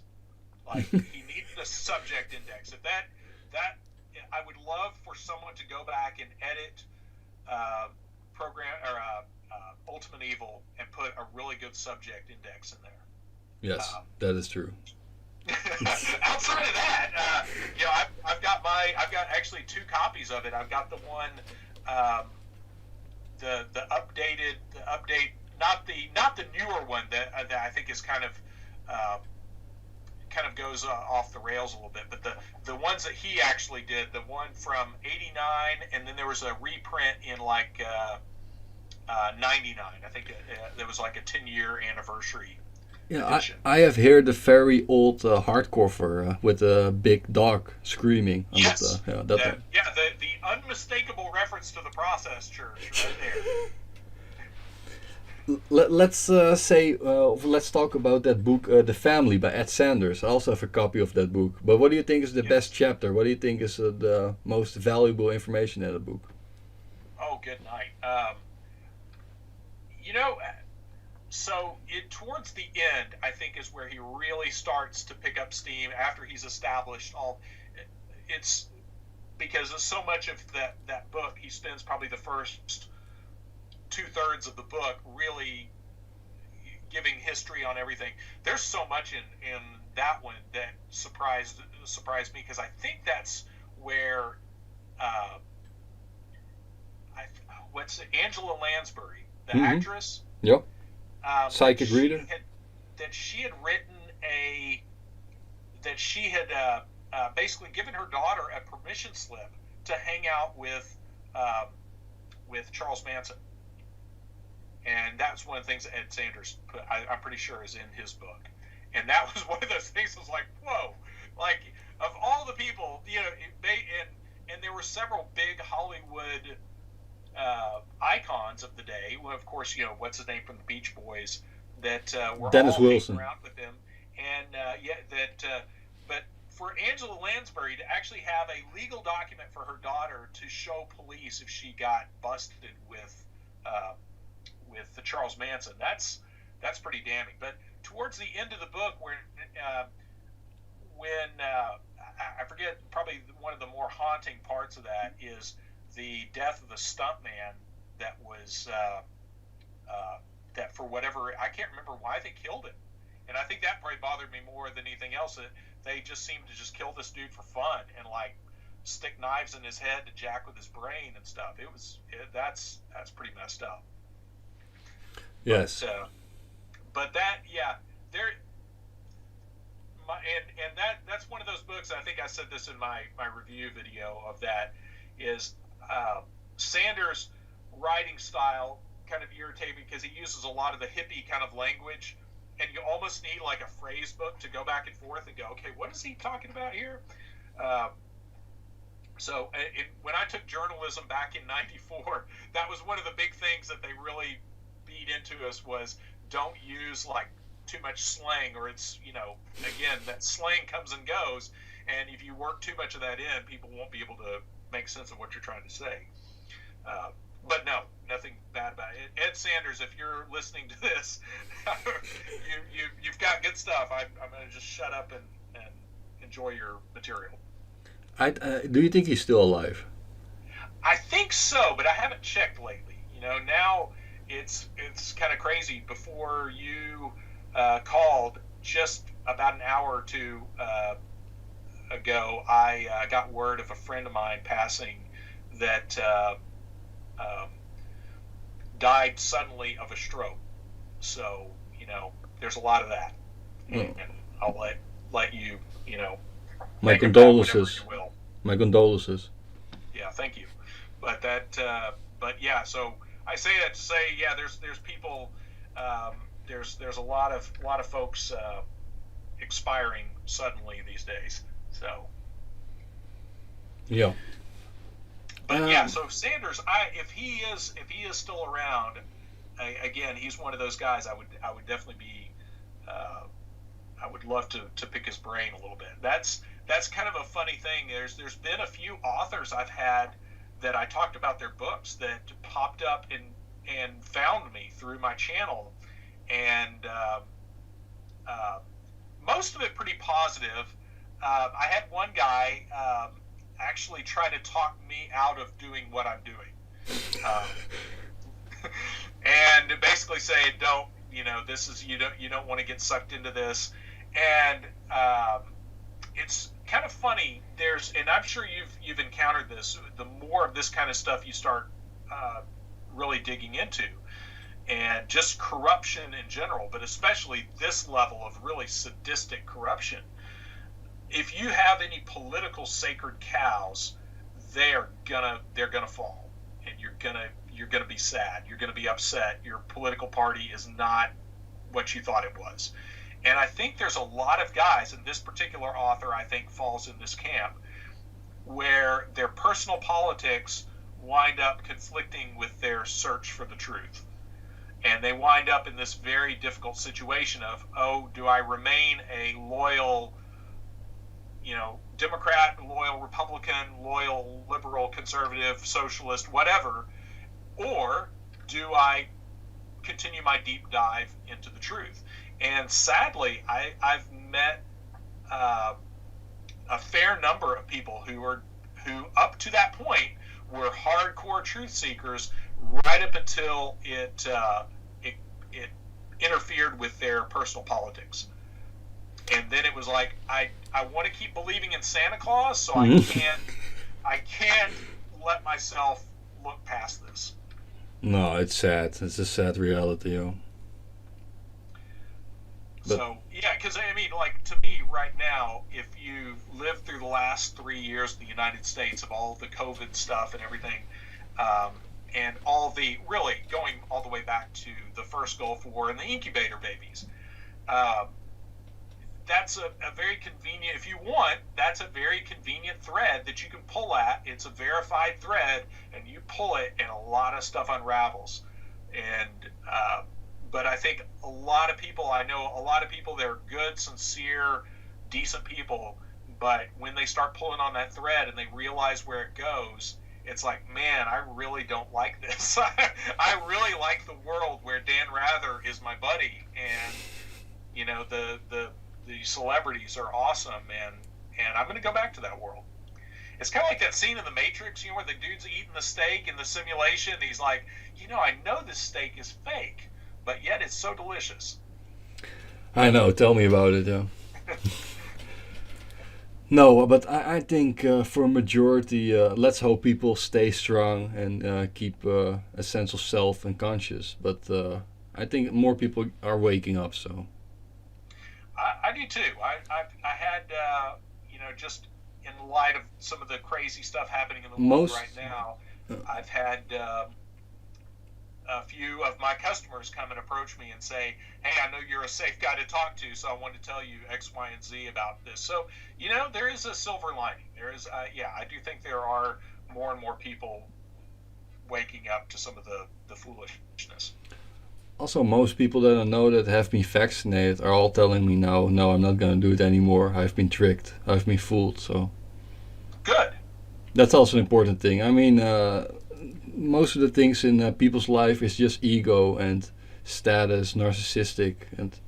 Like, he needed a subject index. If that I would love for someone to go back and edit program or Ultimate Evil and put a really good subject index in there. Yes, Um, that is true. outside of that, I've got actually two copies of it. I've got the one, the update, not the newer one that I think is kind of goes off the rails a little bit, but the ones that he actually did, the one from '89, and then there was a reprint in like '99. I think there was like a 10-year anniversary Yeah, edition. I have here the very old hardcover with a big dog screaming. Yes, Yeah, that one. yeah, the unmistakable reference to the Process Church right there. Let's talk about that book, The Family by Ed Sanders. I also have a copy of that book. But what do you think is the best Yes. chapter? What do you think is the most valuable information in the book? Oh, good night. You know, so towards the end, I think is where he really starts to pick up steam after he's established all. It's because so much of that book, he spends probably the first 2/3 of the book really giving history on everything. There's so much in that one that surprised me, because I think that's where what's Angela Lansbury, the Mm-hmm. actress, Yep. Psychic reader. she had written that she had basically given her daughter a permission slip to hang out with Charles Manson. And that's one of the things that Ed Sanders put, I'm pretty sure, is in his book. And that was one of those things that was like, whoa, like, of all the people, and there were several big Hollywood icons of the day. Well, of course, what's his name from the Beach Boys, that were Dennis all Wilson. hanging around with him. And but for Angela Lansbury to actually have a legal document for her daughter to show police if she got busted with the Charles Manson, that's pretty damning. But towards the end of the book, when I forget, probably one of the more haunting parts of that is the death of the stuntman that was that for whatever, I can't remember why they killed him, and I think that probably bothered me more than anything else. That they just seemed to just kill this dude for fun and like stick knives in his head to jack with his brain and stuff. That's pretty messed up. Yes. But that, yeah, that's one of those books. I think I said this in my review video of that, is Sanders' writing style kind of irritated me because he uses a lot of the hippie kind of language, and you almost need like a phrase book to go back and forth and go, okay, what is he talking about here? So when I took journalism back in '94, that was one of the big things that they really beat into us, was don't use like too much slang, or it's, again, that slang comes and goes, and if you work too much of that in, people won't be able to make sense of what you're trying to say. But no, nothing bad about it. Ed Sanders, if you're listening to this, you've got good stuff. I'm going to just shut up and enjoy your material. Do you think he's still alive? I think so, but I haven't checked lately. Now it's kind of crazy. Before you called, just about an hour or two ago, I got word of a friend of mine passing that died suddenly of a stroke. So, there's a lot of that. And I'll let you, My think of that condolences. whenever you will. My condolences. Yeah, thank you. But but yeah, so I say that to say, yeah, there's people, there's a lot of folks expiring suddenly these days. So Yeah. But yeah, so Sanders, if he is still around, again, he's one of those guys I would definitely be I would love to pick his brain a little bit. That's kind of a funny thing. There's been a few authors I've had that I talked about their books that popped up and found me through my channel, and most of it pretty positive. I had one guy actually try to talk me out of doing what I'm doing, and basically say, "Don't, this is you don't want to get sucked into this." And it's kind of funny. And I'm sure you've encountered this. The more of this kind of stuff you start really digging into, and just corruption in general, but especially this level of really sadistic corruption. If you have any political sacred cows, they're gonna fall, and you're gonna be sad. You're gonna be upset. Your political party is not what you thought it was. And I think there's a lot of guys, and this particular author I think falls in this camp, where their personal politics wind up conflicting with their search for the truth. And they wind up in this very difficult situation of, oh, do I remain a loyal, Democrat, loyal Republican, loyal liberal, conservative, socialist, whatever, or do I continue my deep dive into the truth? And sadly, I've met a fair number of people who up to that point were hardcore truth seekers right up until it interfered with their personal politics. And then it was like, I want to keep believing in Santa Claus, so I can't let myself look past this. No, it's sad. It's a sad reality, yo. So, yeah, because, to me right now, if you lived through the last 3 years in the United States of all the COVID stuff and everything, and all the, really going all the way back to the first Gulf War and the incubator babies, that's a very convenient, if you want, that's a very convenient thread that you can pull at. It's a verified thread, and you pull it, and a lot of stuff unravels. And, but I think I know a lot of people that are good, sincere, decent people, but when they start pulling on that thread and they realize where it goes, it's like, man, I really don't like this. I really like the world where Dan Rather is my buddy, and, the celebrities are awesome, and I'm going to go back to that world. It's kind of like that scene in The Matrix, where the dude's eating the steak in the simulation, and he's like, I know this steak is fake, but yet it's so delicious. I know, tell me about it, yeah. No, but I think for a majority, let's hope people stay strong and keep a sense of self and conscious. But I think more people are waking up, so. I do too. I had, just in light of some of the crazy stuff happening in the world right now, I've had a few of my customers come and approach me and say, hey, I know you're a safe guy to talk to, so I want to tell you X, Y, and Z about this. So, there is a silver lining. There is, I do think there are more and more people waking up to some of the foolishness. Also, most people that I know that have been vaccinated are all telling me now, no, I'm not going to do it anymore. I've been tricked. I've been fooled. So good. That's also an important thing. I mean, most of the things in people's life is just ego and status, narcissistic, and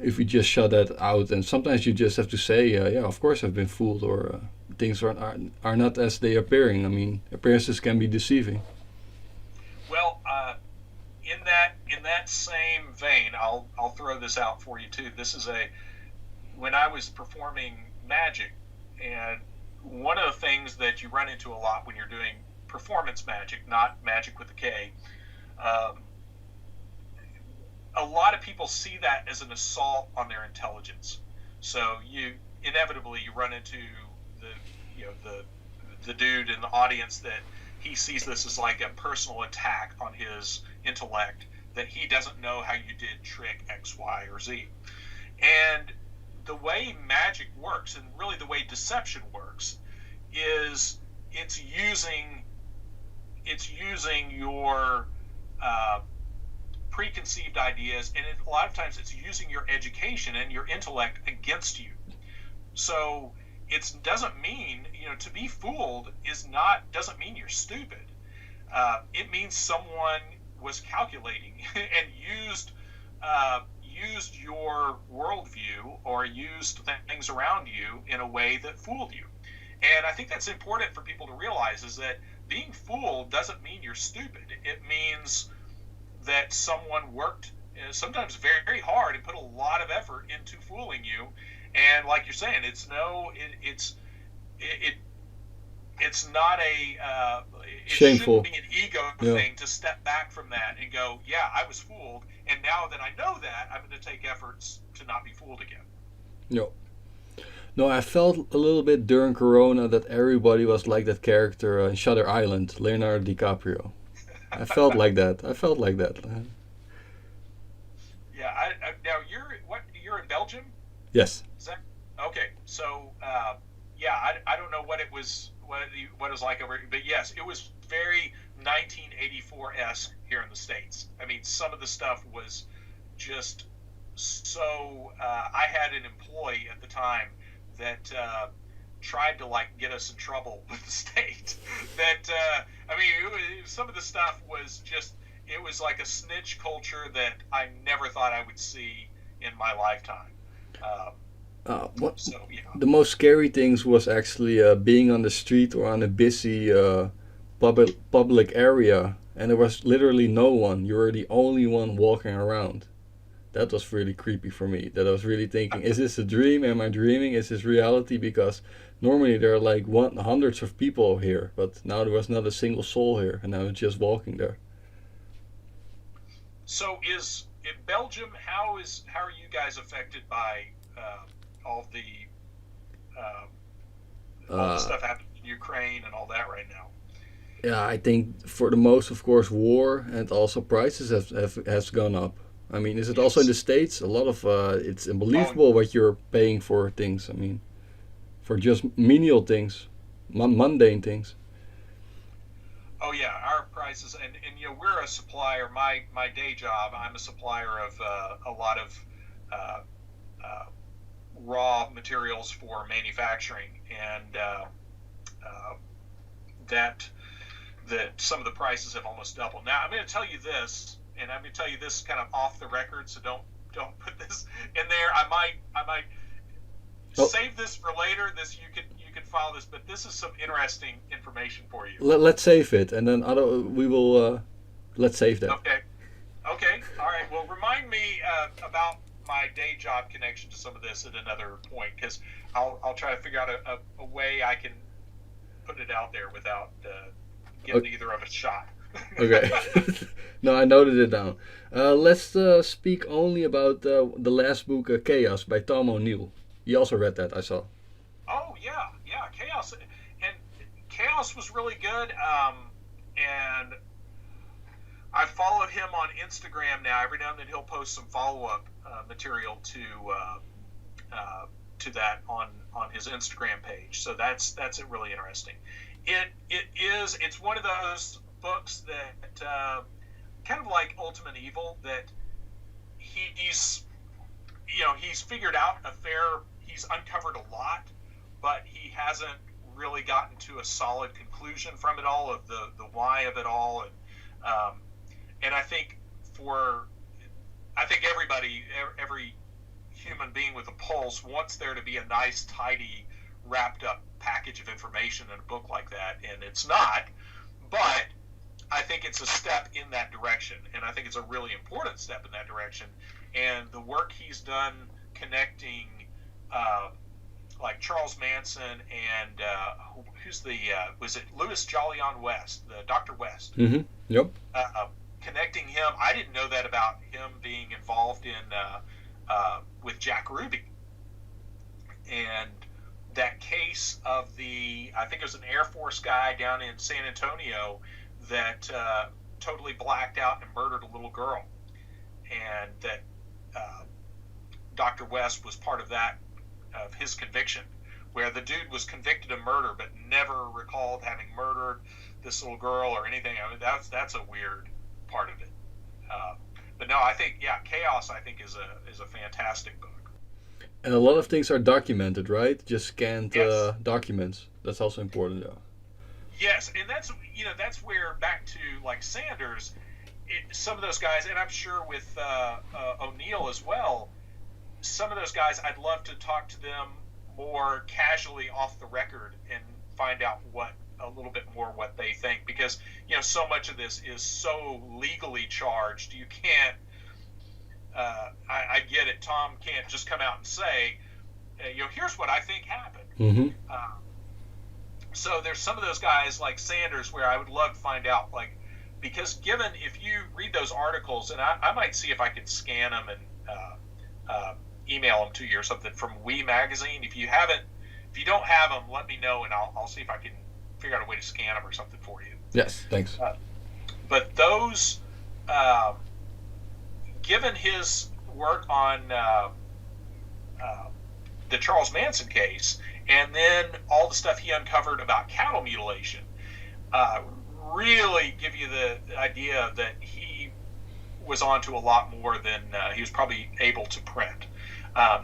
if you just shut that out, and sometimes you just have to say, yeah, of course I've been fooled, or things are not as they appearing. I mean, appearances can be deceiving. Well, in that same vein, I'll throw this out for you too. This is when I was performing magic, and one of the things that you run into a lot when you're doing performance magic, not magic with a K, a lot of people see that as an assault on their intelligence. So you inevitably run into the dude in the audience that he sees this as like a personal attack on his intellect, that he doesn't know how you did trick X, Y, or Z. And the way magic works, and really the way deception works, is it's using your preconceived ideas, and a lot of times it's using your education and your intellect against you. So it doesn't mean, to be fooled doesn't mean you're stupid. It means someone was calculating and used your worldview or used things around you in a way that fooled you. And I think that's important for people to realize, is that being fooled doesn't mean you're stupid. It means that someone worked sometimes very, very hard and put a lot of effort into fooling you. And like you're saying, it's not it Shameful. shouldn't be an ego thing to step back from that and go, yeah, I was fooled, and now that I know that, I'm going to take efforts to not be fooled again. No. No, I felt a little bit during Corona that everybody was like that character in Shutter Island, Leonardo DiCaprio. I felt like that. Yeah. Now you're in Belgium? Yes. Is that okay? So I don't know what it was like over, but yes, it was very 1984-esque here in the States. I mean, some of the stuff was just so. I had an employee at the time that tried to get us in trouble with the state. Some of the stuff was just, it was like a snitch culture that I never thought I would see in my lifetime. The most scary things was actually being on the street or on a busy public area, and there was literally no one. You were the only one walking around. That was really creepy for me. That I was really thinking, is this a dream? Am I dreaming? Is this reality? Because normally there are hundreds of people here, but now there was not a single soul here, and I was just walking there. So in Belgium, how are you guys affected by all the stuff happening in Ukraine and all that right now? Yeah, I think for the most, of course, war, and also prices has gone up. I mean, is it also in the States? A lot of it's unbelievable what you're paying for things. I mean, for just menial things, mundane things. Oh yeah, our prices, and we're a supplier. My day job, I'm a supplier of a lot of raw materials for manufacturing, and that some of the prices have almost doubled. Now I'm going to tell you this, and I'm going to tell you this kind of off the record, so don't put this in there. I might save this for later. You can file this, but this is some interesting information for you. Let's save it, and then let's save that. Okay. All right. Well, remind me about my day job connection to some of this at another point, because I'll try to figure out a way I can put it out there without getting either of us shot. Okay. No, I noted it down. Let's speak only about the last book, Chaos, by Tom O'Neill. You also read that, I saw. Oh, yeah, Chaos. And Chaos was really good. And I followed him on Instagram now. Every now and then he'll post some follow-up material to that on his Instagram page. So that's really interesting. It's one of those books that kind of like Ultimate Evil, that he's figured out he's uncovered a lot, but he hasn't really gotten to a solid conclusion from it all, of the why of it all, and I think every human being with a pulse wants there to be a nice, tidy, wrapped up package of information in a book like that, and it's not, but I think it's a step in that direction, and I think it's a really important step in that direction. And the work he's done connecting like Charles Manson and who's was it Louis Jolyon West, the Dr. West? Mm-hmm. Yep. Connecting him, I didn't know that about him being involved in with Jack Ruby, and that case of I think it was an Air Force guy down in San Antonio that totally blacked out and murdered a little girl, and that Dr. West was part of that, of his conviction, where the dude was convicted of murder but never recalled having murdered this little girl or anything. I mean, that's a weird part of it. But no, I think Chaos I think is a fantastic book. And a lot of things are documented, right? Just scanned Yes. documents. That's also important, though. Yes, and that's where back to like Sanders, some of those guys, and I'm sure with O'Neill as well. Some of those guys, I'd love to talk to them more casually off the record and find out a little bit more what they think, because so much of this is so legally charged. You can't. I get it. Tom can't just come out and say, here's what I think happened. Mm-hmm. So there's some of those guys like Sanders where I would love to find out, like, because given if you read those articles, and I might see if I can scan them and email them to you or something from We Magazine. If you don't have them, let me know and I'll see if I can figure out a way to scan them or something for you. Yes, thanks. But those, given his work on the Charles Manson case, and then all the stuff he uncovered about cattle mutilation, really give you the idea that he was onto a lot more than he was probably able to print.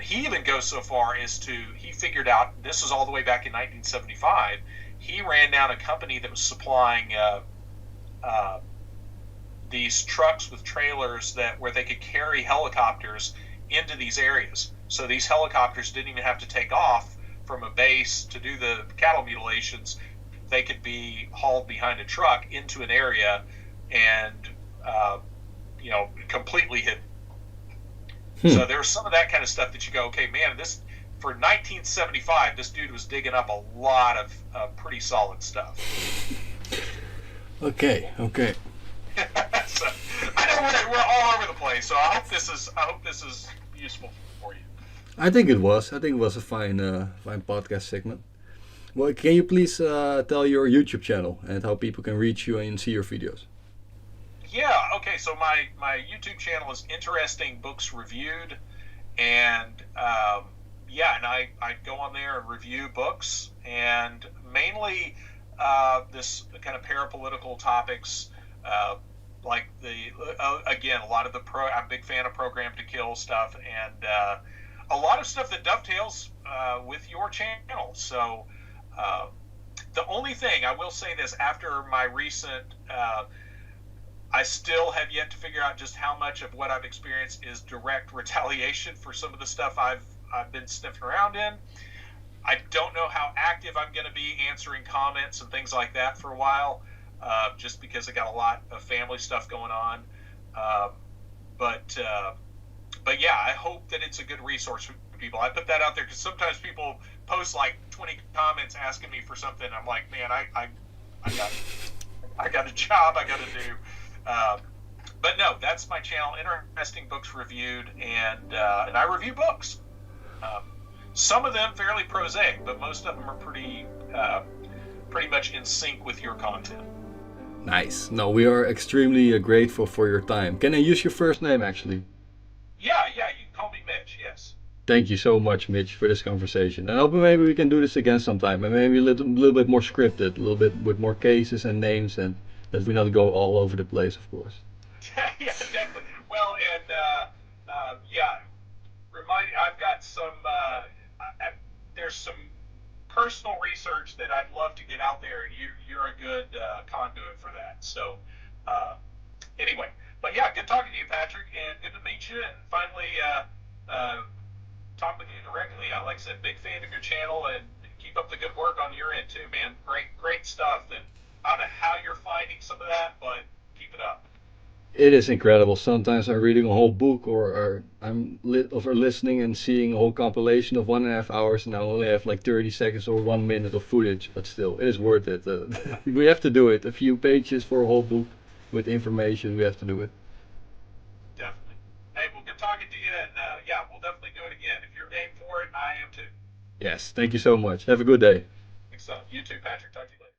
He even goes so far as to, he figured out, this was all the way back in 1975, he ran down a company that was supplying these trucks with trailers where they could carry helicopters into these areas. So these helicopters didn't even have to take off from a base to do the cattle mutilations. They could be hauled behind a truck into an area and completely hidden. So there was some of that kind of stuff that you go, okay, man, this for 1975, this dude was digging up a lot of pretty solid stuff. Okay. So I know we're all over the place, so I hope this is useful for you. I think it was a fine podcast segment. Well, can you please tell your YouTube channel and how people can reach you and see your videos? Yeah, okay, so my YouTube channel is Interesting Books Reviewed, and and I go on there and review books, and mainly this kind of parapolitical topics, like again, a lot of I'm a big fan of Program to Kill stuff, and a lot of stuff that dovetails with your channel. So the only thing, I will say this, after my recent, I still have yet to figure out just how much of what I've experienced is direct retaliation for some of the stuff I've been sniffing around in. I don't know how active I'm going to be answering comments and things like that for a while, just because I got a lot of family stuff going on. But yeah, I hope that it's a good resource for people. I put that out there because sometimes people post like 20 comments asking me for something. I'm like, man, I got a job I got to do. But no, that's my channel, Interesting Books Reviewed, and I review books. Some of them fairly prosaic, but most of them are pretty much in sync with your content. Nice. No, we are extremely grateful for your time. Can I use your first name, actually? Yeah, you can call me Mitch, yes. Thank you so much, Mitch, for this conversation. And I hope maybe we can do this again sometime, and maybe a little bit more scripted, a little bit with more cases and names, and that we not go all over the place, of course. Yeah, definitely. Well, and I've got some. There's some personal research that I'd love to get out there, and you're a good conduit for that. So, anyway, but yeah, good talking to you, Patrick, and good to meet you, and finally talk with you directly. Like I said, big fan of your channel, and keep up the good work on your end too, man. Great stuff. And I don't know how you're finding some of that, but keep it up. It is incredible. Sometimes I'm reading a whole book, or I'm listening and seeing a whole compilation of 1.5 hours, and I only have like 30 seconds or 1 minute of footage. But still, it is worth it. We have to do it. A few pages for a whole book with information. We have to do it. Definitely. Hey, well, good talking to you, and yeah, we'll definitely do it again. If you're game for it, I am too. Yes. Thank you so much. Have a good day. Thanks, you too, Patrick. Talk to you later.